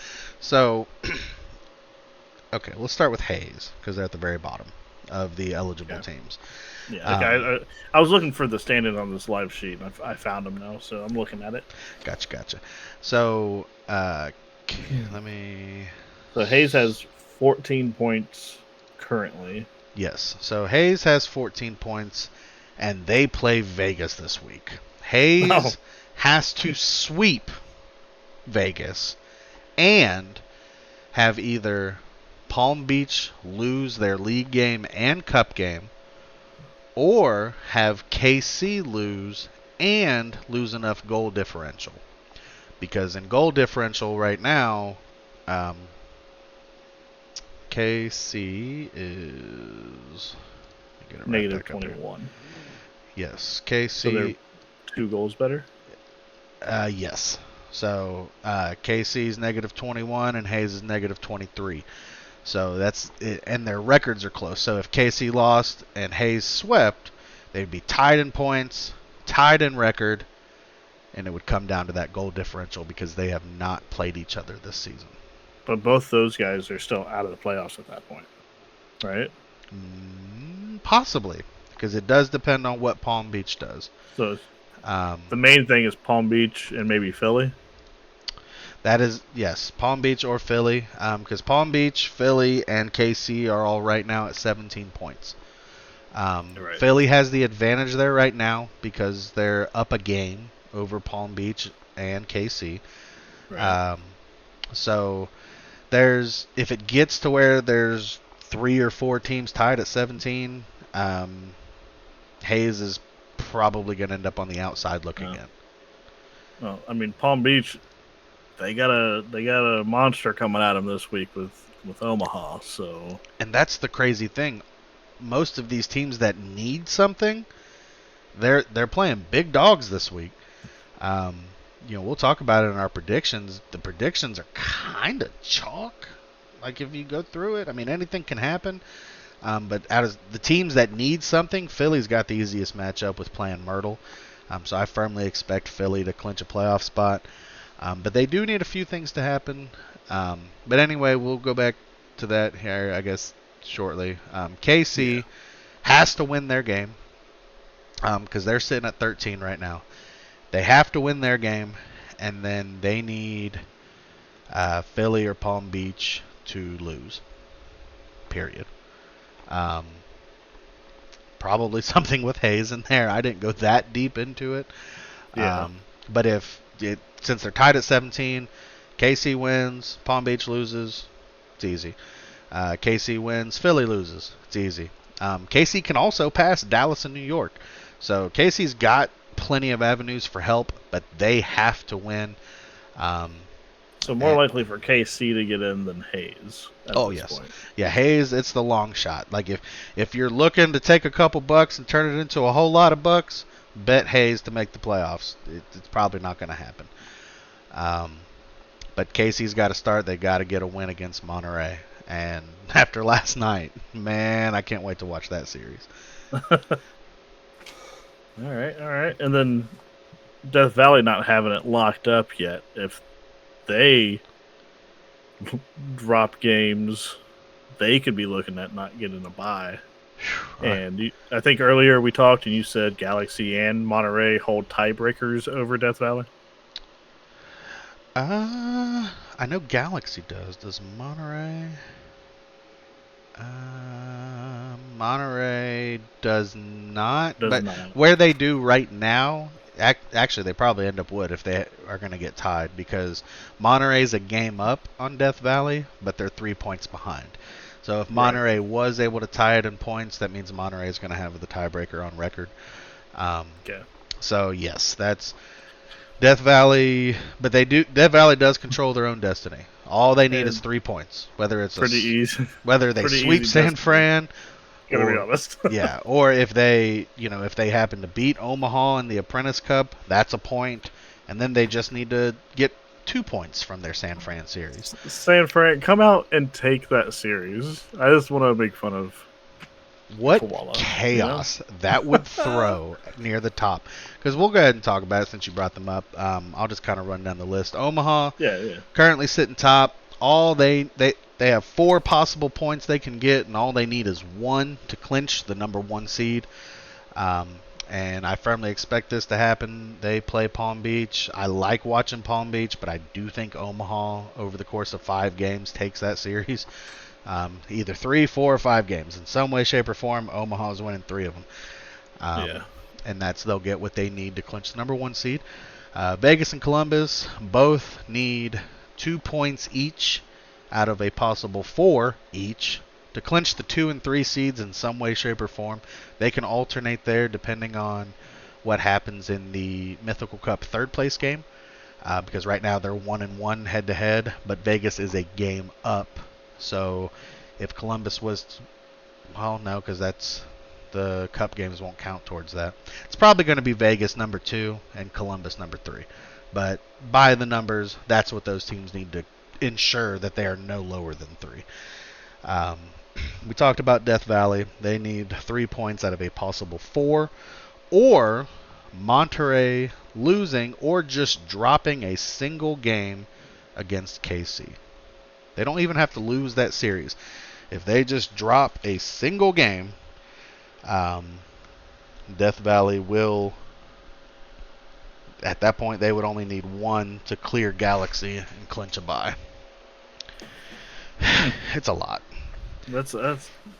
let's start with Hayes because they're at the very bottom of the eligible teams. Yeah, I was looking for the standing on this live sheet, and I found them now, so I'm looking at it. Gotcha. So, let me... So Hayes has 14 points currently. Yes, so Hayes has 14 points, and they play Vegas this week. Hayes has to sweep Vegas and have either Palm Beach lose their league game and cup game, or have KC lose and lose enough goal differential. Because in goal differential right now, KC is negative 21. Yes, KC. So they're 2 goals better? Yes. So KC is negative 21 and Hayes is negative 23. So that's it, and their records are close. So if KC lost and Hayes swept, they'd be tied in points, tied in record, and it would come down to that goal differential because they have not played each other this season. But both those guys are still out of the playoffs at that point, right? Possibly, because it does depend on what Palm Beach does. So the main thing is Palm Beach and maybe Philly? That is, yes, Palm Beach or Philly, because Palm Beach, Philly, and KC are all right now at 17 points. Right. Philly has the advantage there right now because they're up a game over Palm Beach and KC. Right. So if it gets to where there's 3 or 4 teams tied at 17, Hayes is probably going to end up on the outside looking in. Well, I mean, Palm Beach, they got a monster coming at them this week with Omaha. So, and that's the crazy thing. Most of these teams that need something, they're playing big dogs this week. We'll talk about it in our predictions. The predictions are kind of chalk. Like if you go through it, I mean anything can happen. But out of the teams that need something, Philly's got the easiest matchup with playing Myrtle. So I firmly expect Philly to clinch a playoff spot. But they do need a few things to happen. But anyway, we'll go back to that here, I guess, shortly. KC has to win their game because they're sitting at 13 right now. They have to win their game, and then they need Philly or Palm Beach to lose. Period. Probably something with Hayes in there. I didn't go that deep into it. Yeah. But since they're tied at 17, KC wins, Palm Beach loses, it's easy. KC wins, Philly loses, it's easy. KC can also pass Dallas and New York. So KC's got plenty of avenues for help, but they have to win. So more likely for KC to get in than Hayes. Yes. Point. Yeah, Hayes, it's the long shot. Like if you're looking to take a couple bucks and turn it into a whole lot of bucks, bet Hayes to make the playoffs. It's probably not going to happen. But KC's got to start. They got to get a win against Monterey. And after last night, man, I can't wait to watch that series. All right. And then Death Valley not having it locked up yet. If they drop games they could be looking at not getting a bye. Right. And I think earlier we talked and you said Galaxy and Monterey hold tiebreakers over Death Valley. I know Galaxy does. Does Monterey? Monterey does not. Does but not. where they do right now, actually, they probably end up would if they are going to get tied, because Monterey's a game up on Death Valley, but they're 3 points behind. So if Monterey was able to tie it in points, that means Monterey is going to have the tiebreaker on record. Okay. So yes, that's Death Valley, but Death Valley does control their own destiny. All they need is 3 points. Whether it's pretty easy. whether they Pretty sweep easy San destiny. Fran, Gotta be honest. yeah, or if they happen to beat Omaha in the Apprentice Cup, that's a point, and then they just need to get 2 points from their San Fran series. San Fran, come out and take that series. I just want to make fun of What Koala, chaos that would throw near the top. Because we'll go ahead and talk about it since you brought them up. I'll just kind of run down the list. Omaha, currently sitting top. All they have 4 possible points they can get, and all they need is 1 to clinch the number 1 seed. And I firmly expect this to happen. They play Palm Beach. I like watching Palm Beach, but I do think Omaha, over the course of 5 games, takes that series. Either 3, 4, or 5 games. In some way, shape, or form, Omaha's winning 3 of them. And they'll get what they need to clinch the number 1 seed. Vegas and Columbus both need 2 points each out of a possible 4 each to clinch the 2 and 3 seeds in some way, shape, or form. They can alternate there depending on what happens in the Mythical Cup 3rd place game, because right now they're 1-1 head to head, but Vegas is a game up. So if Columbus was, well, no, because that's the Cup games won't count towards that. It's probably going to be Vegas number 2 and Columbus number 3. But by the numbers, that's what those teams need to ensure, that they are no lower than 3. We talked about Death Valley. They need 3 points out of a possible 4, or Monterey losing or just dropping a single game against KC. They don't even have to lose that series. If they just drop a single game, Death Valley will, at that point, they would only need 1 to clear Galaxy and clinch a bye. It's a lot. That's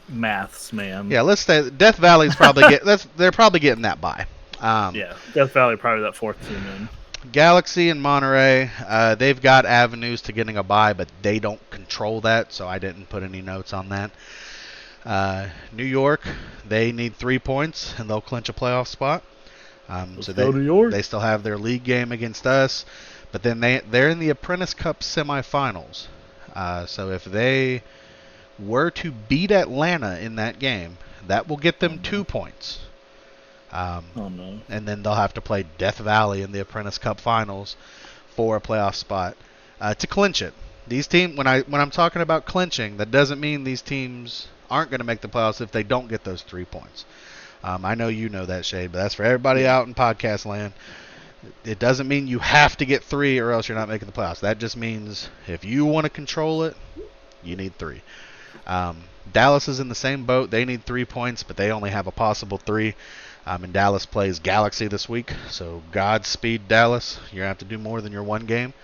maths, man. Yeah, let's say Death Valley's probably they're probably getting that bye. Death Valley probably that 4th team in. Galaxy and Monterey, they've got avenues to getting a bye, but they don't control that, so I didn't put any notes on that. New York, they need 3 points, and they'll clinch a playoff spot. So New York. They still have their league game against us, but then they're in the Apprentice Cup semifinals. So if they were to beat Atlanta in that game, that will get them 2 points. And then they'll have to play Death Valley in the Apprentice Cup finals for a playoff spot to clinch it. These teams, when I'm talking about clinching, that doesn't mean these teams aren't going to make the playoffs if they don't get those 3 points. I know you know that, Shade, but that's for everybody out in podcast land. It doesn't mean you have to get 3 or else you're not making the playoffs. That just means if you want to control it, you need 3. Dallas is in the same boat. They need 3 points, but they only have a possible 3. And Dallas plays Galaxy this week, so Godspeed, Dallas. You're going to have to do more than your 1 game.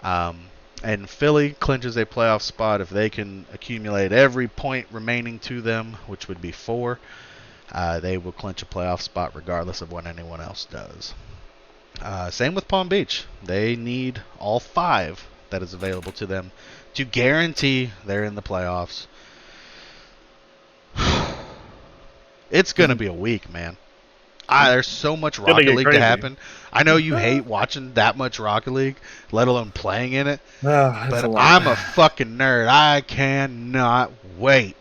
And Philly clinches a playoff spot if they can accumulate every point remaining to them, which would be 4. They will clinch a playoff spot regardless of what anyone else does. Same with Palm Beach. They need all 5 that is available to them to guarantee they're in the playoffs. It's going to be a week, man. There's so much Rocket League to happen. I know you hate watching that much Rocket League, let alone playing in it. But I'm a fucking nerd. I cannot wait.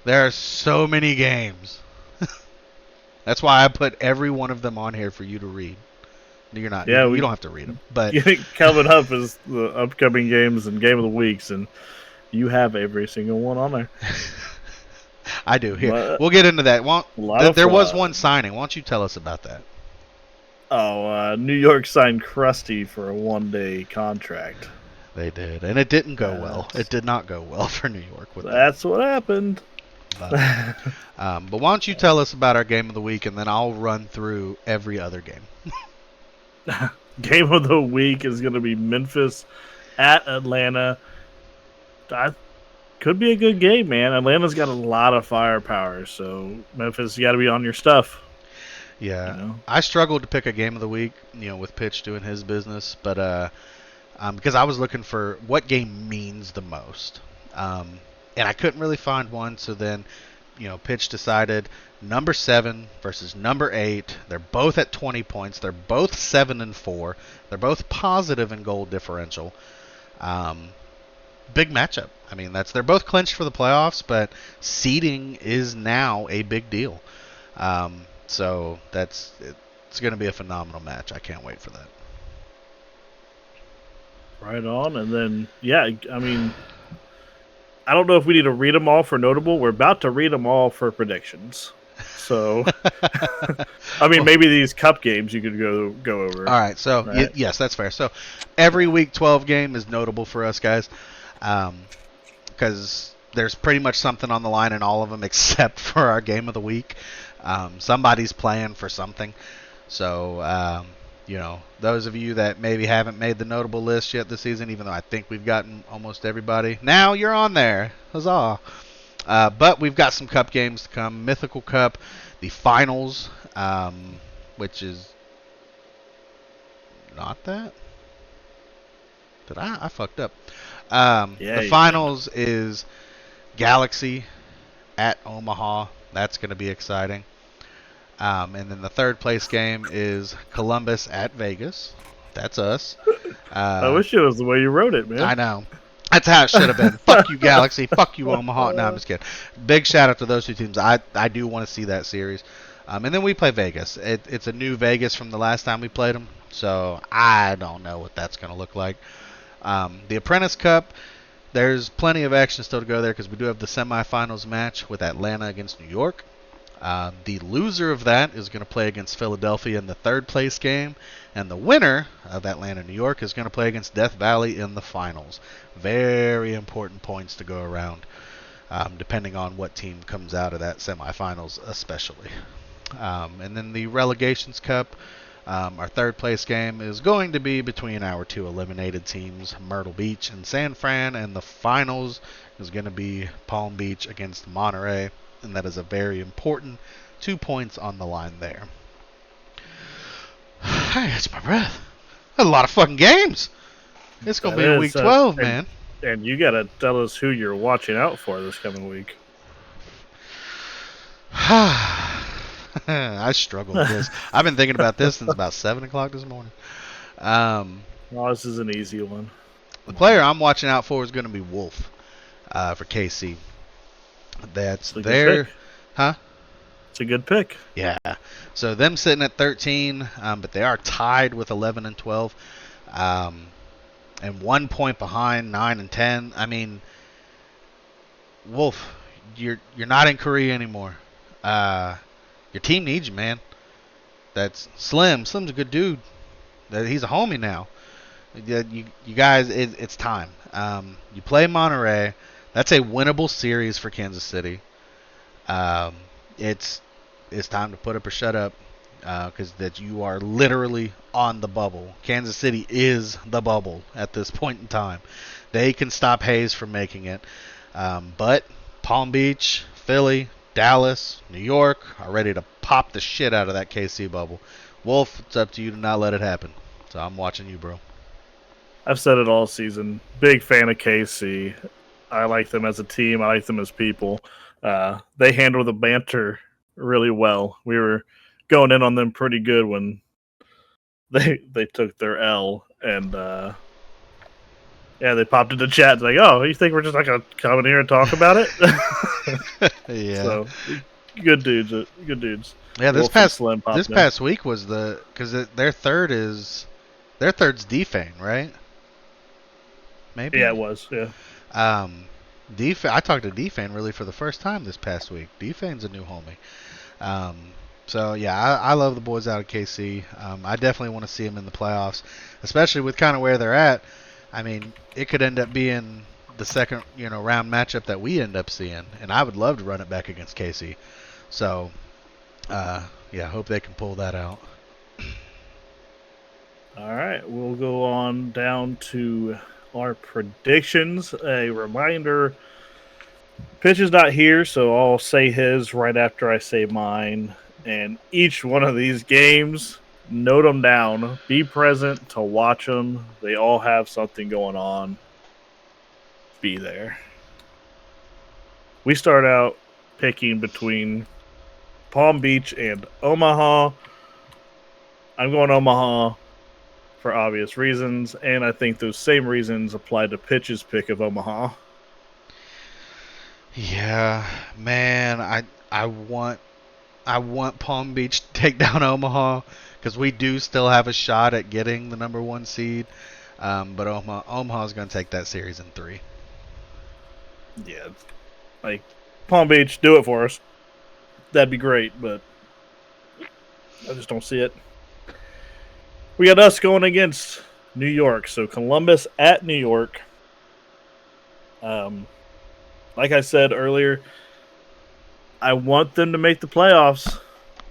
There are so many games. That's why I put every one of them on here for you to read. You're not. Yeah, you don't have to read them. But coming up is the upcoming games and game of the weeks, and you have every single one on there. I do. Here, we'll get into that. There was one signing. Why don't you tell us about that? New York signed Krusty for a 1-day contract. They did, and it didn't go well. That's- It did not go well for New York with that. That's what happened. But why don't you tell us about our game of the week, and then I'll run through every other game. Game of the week is going to be Memphis at Atlanta. That could be a good game, man. Atlanta's got a lot of firepower, so Memphis, you got to be on your stuff. Yeah, You know? I struggled to pick a game of the week, with Pitch doing his business, but because I was looking for what game means the most, and I couldn't really find one. So then, Pitch decided number 7 versus number 8. They're both at 20 points. They're both 7-4. They're both positive in goal differential. Big matchup. I mean, they're both clinched for the playoffs, but seeding is now a big deal. So it's going to be a phenomenal match. I can't wait for that. Right on. And then, yeah, I mean, I don't know if we need to read them all for notable. We're about to read them all for predictions. So, I mean, maybe these cup games you could go over. All right. So, Right. yes, that's fair. So, every Week 12 game is notable for us, guys, because there's pretty much something on the line in all of them except for our game of the week. Somebody's playing for something. So, those of you that maybe haven't made the notable list yet this season, even though I think we've gotten almost everybody, now you're on there. Huzzah. But we've got some cup games to come. Mythical Cup, the finals, which is not that. Did I fucked up. Yeah, the you finals is Galaxy at Omaha. That's going to be exciting. And then the third place game is Columbus at Vegas. That's us. I wish it was the way you wrote it, man. I know. That's how it should have been. Fuck you, Galaxy. Fuck you, Omaha. No, I'm just kidding. Big shout out to those two teams. I do want to see that series. And then we play Vegas. It's a new Vegas from the last time we played them. So I don't know what that's going to look like. The Apprentice Cup, there's plenty of action still to go there because we do have the semifinals match with Atlanta against New York. The loser of that is going to play against Philadelphia in the third place game, and the winner of Atlanta, New York, is going to play against Death Valley in the finals. Very important points to go around, depending on what team comes out of that semifinals, especially. And then the Relegations Cup, our third place game is going to be between our two eliminated teams, Myrtle Beach and San Fran, and the finals is going to be Palm Beach against Monterey. And that is a very important 2 points on the line there. Hey, that's my breath. That's a lot of fucking games. It's going to be a Week 12, man. And you got to tell us who you're watching out for this coming week. I struggle with this. I've been thinking about this since about 7 o'clock this morning. Oh, this is an easy one. The player I'm watching out for is going to be Wolf for KC. That's their, huh? It's a good pick. Yeah. So them sitting at 13, but they are tied with 11 and 12, and 1 point behind 9 and 10. I mean, Wolf, you're not in Korea anymore. Your team needs you, man. That's Slim. Slim's a good dude. He's a homie now. You guys, it's time. You play Monterey. That's a winnable series for Kansas City. It's time to put up or shut up, because that you are literally on the bubble. Kansas City is the bubble at this point in time. They can stop Hayes from making it, but Palm Beach, Philly, Dallas, New York are ready to pop the shit out of that KC bubble. Wolf, it's up to you to not let it happen. So I'm watching you, bro. I've said it all season. Big fan of KC. I like them as a team. I like them as people. They handle the banter really well. We were going in on them pretty good when they took their L, and they popped into chat like, "Oh, you think we're just not gonna come in here and talk about it?" Yeah. So good dudes. Good dudes. Yeah, this Wolf and past Slim popped in. past week was because their third's Defane, right? Maybe. Yeah, it was. Yeah. I talked to Defane really for the first time this past week. Defane's a new homie. So yeah, I love the boys out of KC. I definitely want to see them in the playoffs, especially with kind of where they're at. I mean, it could end up being the second, round matchup that we end up seeing, and I would love to run it back against Casey. So, yeah, hope they can pull that out. All right, we'll go on down to our predictions. A reminder, Pitch is not here, so I'll say his right after I say mine. And each one of these games, note them down. Be present to watch them. They all have something going on. Be there. We start out picking between Palm Beach and Omaha. I'm going Omaha for obvious reasons, and I think those same reasons apply to Pitch's pick of Omaha. Yeah, man, I want Palm Beach to take down Omaha because we do still have a shot at getting the number 1 seed. But Omaha's going to take that series in 3. Yeah, like Palm Beach, do it for us. That'd be great, but I just don't see it. We got us going against New York, so Columbus at New York. Like I said earlier, I want them to make the playoffs,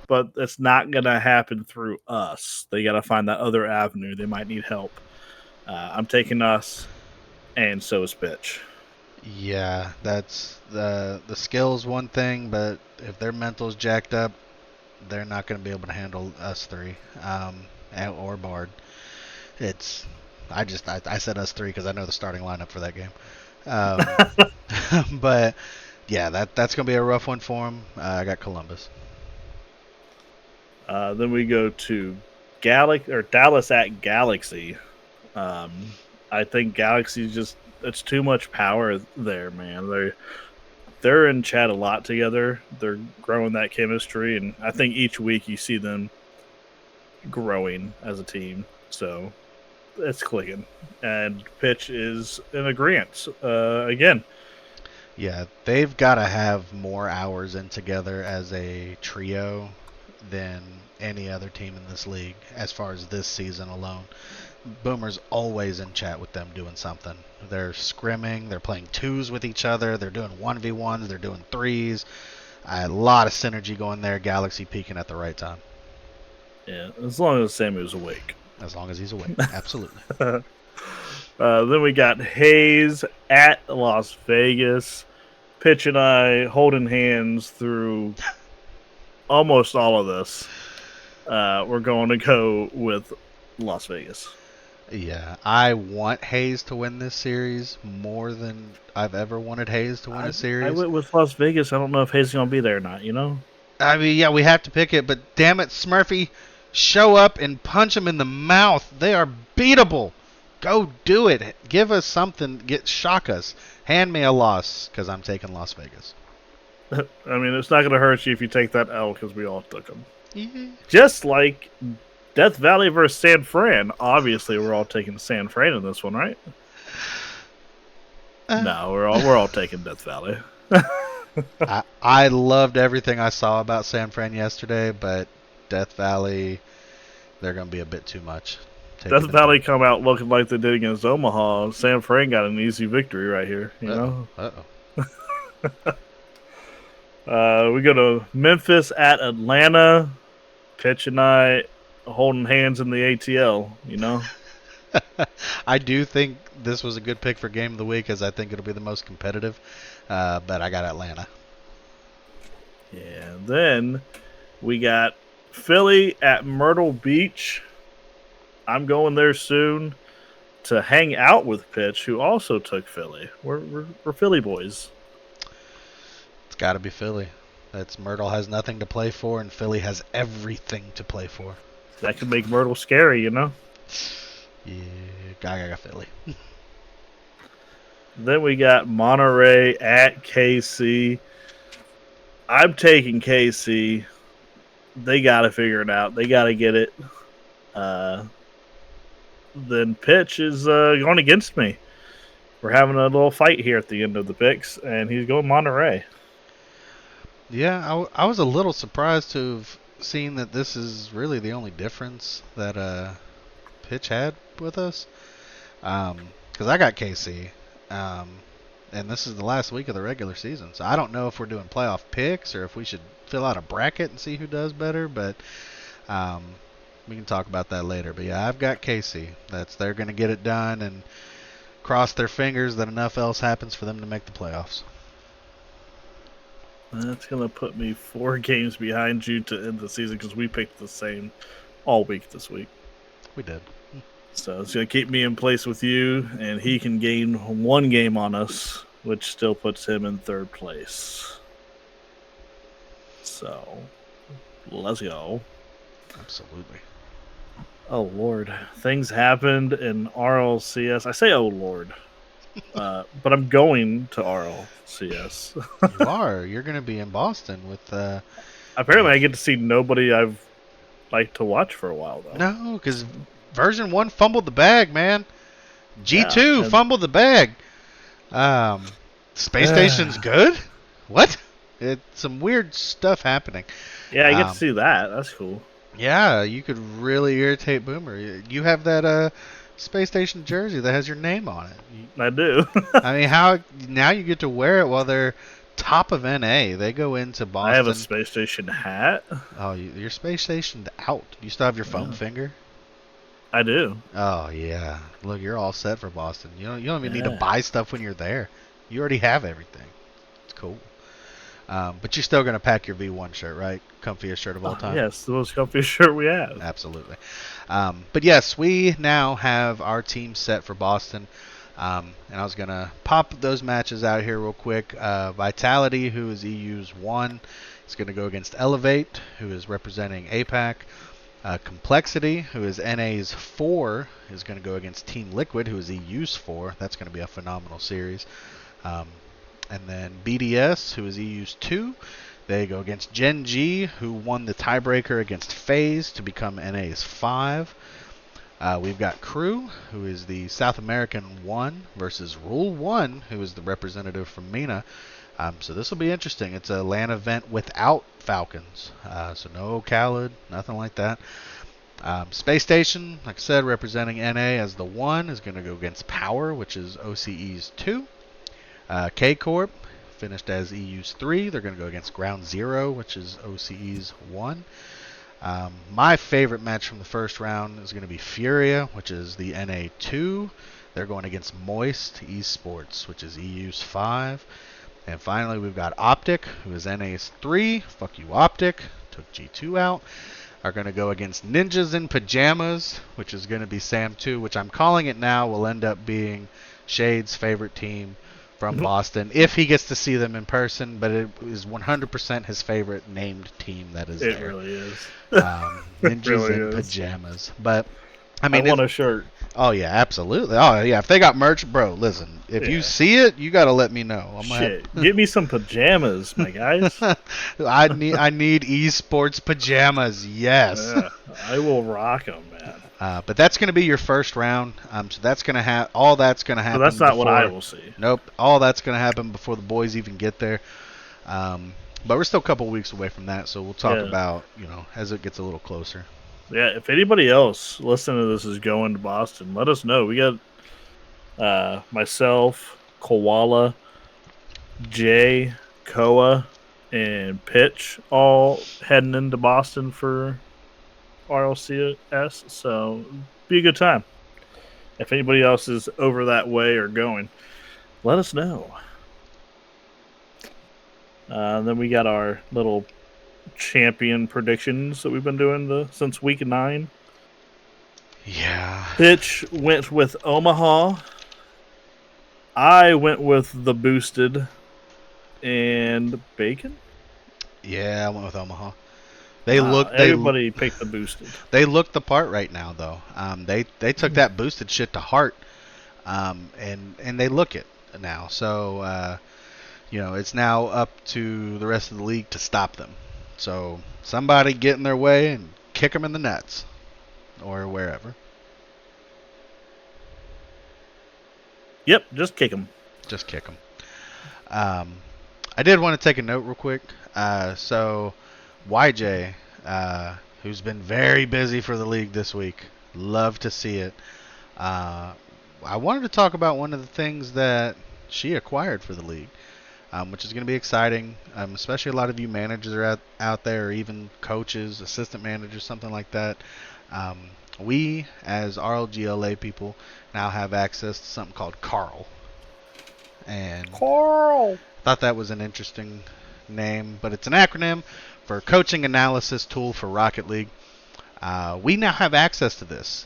but it's not going to happen through us. They got to find that other avenue. They might need help. I'm taking us, and so is Pitch. Yeah, that's the skill's one thing, but if their mental's jacked up, they're not going to be able to handle us 3 or Bard. I said us 3 because I know the starting lineup for that game. But yeah, that's going to be a rough one for them. I got Columbus. Then we go to Dallas at Galaxy. I think Galaxy it's too much power there, man. They're in chat a lot together. They're growing that chemistry, and I think each week you see them growing as a team. So it's clicking, and Pitch is in agreement again. Yeah, they've got to have more hours in together as a trio than any other team in this league as far as this season alone. Boomer's always in chat with them doing something. They're scrimming, they're playing 2s with each other, they're doing 1v1s, they're doing 3s. A lot of synergy going there. Galaxy peaking at the right time. Yeah, as long as Samu's awake. As long as he's awake, absolutely. Then we got Hayes at Las Vegas. Pitch and I holding hands through almost all of this. We're going to go with Las Vegas. Yeah, I want Hayes to win this series more than I've ever wanted Hayes to win a series. I went with Las Vegas. I don't know if Hayes is going to be there or not, I mean, yeah, we have to pick it, but damn it, Smurfy, show up and punch them in the mouth. They are beatable. Go do it. Give us something. Shock us. Hand me a loss because I'm taking Las Vegas. I mean, it's not going to hurt you if you take that L because we all took them. Yeah. Just like Death Valley versus San Fran. Obviously, we're all taking San Fran in this one, right? No, we're all taking Death Valley. I loved everything I saw about San Fran yesterday, but Death Valley, they're going to be a bit too much. Death Valley come out looking like they did against Omaha. San Fran got an easy victory right here, you know? We go to Memphis at Atlanta. Pitch and I holding hands in the ATL, I do think this was a good pick for Game of the Week, as I think it'll be the most competitive. But I got Atlanta. Yeah, then we got Philly at Myrtle Beach. I'm going there soon to hang out with Pitch, who also took Philly. We're Philly boys. It's got to be Philly. Myrtle has nothing to play for, and Philly has everything to play for. That could make Myrtle scary, Yeah, I got Philly. Then we got Monterey at KC. I'm taking KC. They got to figure it out. They got to get it. Then Pitch is going against me. We're having a little fight here at the end of the picks, and he's going Monterey. Yeah, I was a little surprised to have seen that this is really the only difference that Pitch had with us. because I got KC, and this is the last week of the regular season, so I don't know if we're doing playoff picks or if we should fill out a bracket and see who does better. But we can talk about that later. But yeah, I've got KC. They're going to get it done and cross their fingers that enough else happens for them to make the playoffs. That's going to put me 4 games behind you to end the season because we picked the same all week this week. We did. So it's going to keep me in place with you, and he can gain 1 game on us, which still puts him in 3rd place. So, let's go. Absolutely. Oh, Lord. Things happened in RLCS. I say, oh, Lord. But I'm going to RLCS. You are. You're going to be in Boston with... Apparently, I get to see nobody I've liked to watch for a while, though. No, because version 1 fumbled the bag, man. G2 fumbled the bag. Space Station's good? What? It's some weird stuff happening. Yeah, I get to see that. That's cool. Yeah, you could really irritate Boomer. You have that Space Station jersey that has your name on it. I do. I mean, how now you get to wear it while they're top of NA. They go into Boston. I have a Space Station hat. Oh, you're Space Stationed out. You still have your foam finger? I do. Oh, yeah. Look, you're all set for Boston. You don't even need to buy stuff when you're there. You already have everything. It's cool. But you're still going to pack your V1 shirt, right? Comfiest shirt of all time? Yes, the most comfiest shirt we have. Absolutely. But yes, we now have our team set for Boston. And I was going to pop those matches out here real quick. Vitality, who is EU's 1, is going to go against Elevate, who is representing APAC. Complexity, who is NA's 4, is going to go against Team Liquid, who is EU's 4. That's going to be a phenomenal series. And then BDS, who is EU's 2, they go against Gen G, who won the tiebreaker against FaZe to become NA's 5. We've got Crew, who is the South American 1, versus Rule 1, who is the representative from MENA. So this will be interesting. It's a LAN event without Falcons. So no Khaled, nothing like that. Space Station, like I said, representing NA as the 1, is going to go against Power, which is OCE's 2. K-Corp, finished as EU's 3. They're going to go against Ground Zero, which is OCE's 1. My favorite match from the first round is going to be Furia, which is the NA 2. They're going against Moist Esports, which is EU's 5. And finally, we've got Optic, who is NA's 3. Fuck you, Optic. Took G2 out. Are going to go against Ninjas in Pajamas, which is going to be Sam 2, which I'm calling it now will end up being Shade's favorite team from Boston, if he gets to see them in person, but it is 100% his favorite named team that is there. It really is. Ninjas really in is. Pajamas. But, I mean... I want a shirt. Oh, yeah, absolutely. Oh, yeah, if they got merch, bro, listen, if you see it, you got to let me know. Shit, get me some pajamas, my guys. I need esports pajamas, yes. Yeah, I will rock them, man. But that's going to be your first round. So that's going to have all that's going to happen. So that's not what I will see. Nope. All that's going to happen before the boys even get there. But we're still a couple weeks away from that, so we'll talk about as it gets a little closer. Yeah. If anybody else listening to this is going to Boston, let us know. We got myself, Koala, Jay, Koa, and Pitch all heading into Boston for RLCS, so be a good time. If anybody else is over that way or going, let us know. Then we got our little champion predictions that we've been doing since week 9. Yeah. Pitch went with Omaha. I went with the boosted and Bacon. Yeah, I went with Omaha. Everybody picked the boosted. They look the part right now, though. They took that boosted shit to heart, and they look it now. So it's now up to the rest of the league to stop them. So somebody get in their way and kick them in the nuts, or wherever. Yep, just kick them. Just kick them. I did want to take a note real quick. So YJ, who's been very busy for the league this week, love to see it. I wanted to talk about one of the things that she acquired for the league, which is going to be exciting, especially a lot of you managers are out there, or even coaches, assistant managers, something like that. We, as RLGLA people, now have access to something called Carl. And Carl! thought that was an interesting name, but it's an acronym for Coaching Analysis Tool for Rocket League. We now have access to this.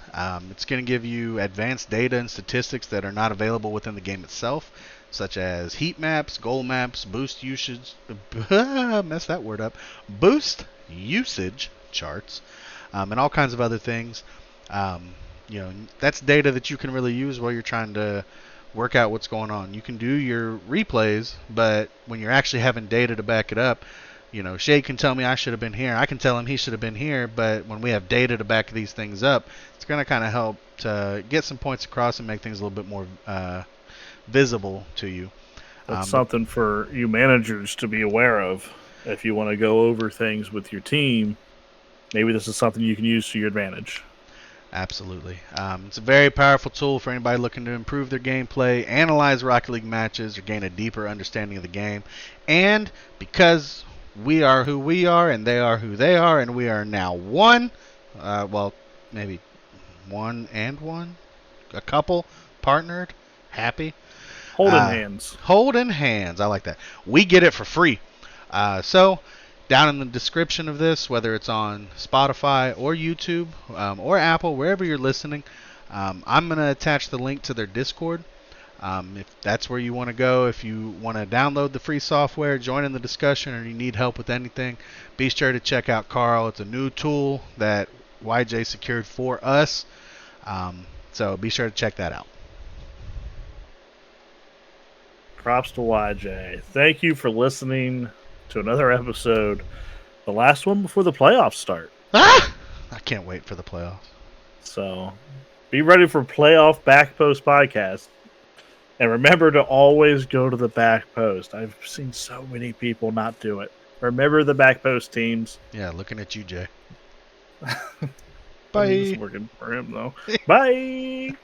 It's going to give you advanced data and statistics that are not available within the game itself, such as heat maps, goal maps, boost usage, mess that word up, boost usage charts, and all kinds of other things. That's data that you can really use while you're trying to work out what's going on. You can do your replays, but when you're actually having data to back it up, Shade can tell me I should have been here. I can tell him he should have been here. But when we have data to back these things up, it's going to kind of help to get some points across and make things a little bit more visible to you. That's something for you managers to be aware of. If you want to go over things with your team, maybe this is something you can use to your advantage. Absolutely. It's a very powerful tool for anybody looking to improve their gameplay, analyze Rocket League matches, or gain a deeper understanding of the game. And because we are who we are, and they are who they are, and we are now one, maybe one and one, a couple, partnered, happy. Holding hands. Holding hands. I like that. We get it for free. So down in the description of this, whether it's on Spotify or YouTube or Apple, wherever you're listening, I'm going to attach the link to their Discord. If that's where you want to go, if you want to download the free software, join in the discussion, or you need help with anything, be sure to check out Carl. It's a new tool that YJ secured for us. So be sure to check that out. Props to YJ. Thank you for listening to another episode, the last one before the playoffs start. I can't wait for the playoffs. So be ready for playoff back post podcast. And remember to always go to the back post. I've seen so many people not do it. Remember the back post teams. Yeah, looking at you, Jay. Bye. It's working for him, though. Bye.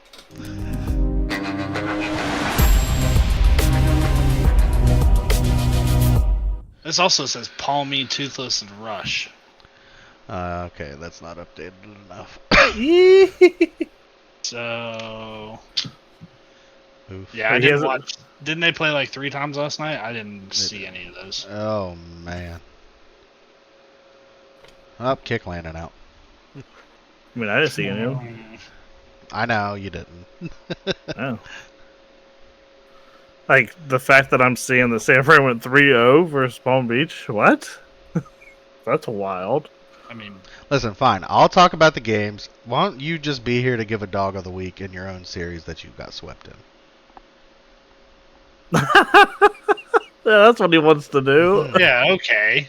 This also says Palmy, Toothless, and Rush. Okay, that's not updated enough. So, Oof. yeah, I didn't watch. Didn't they play like 3 times last night? I didn't see any of those. Oh, man. Oh, kick landing out. I mean, I didn't see any of them. I know, you didn't. Oh. Like, the fact that I'm seeing the San Fran went 3-0 versus Palm Beach? What? That's wild. I mean... Listen, fine. I'll talk about the games. Why don't you just be here to give a dog of the week in your own series that you got swept in? Yeah, that's what he wants to do. Yeah, okay.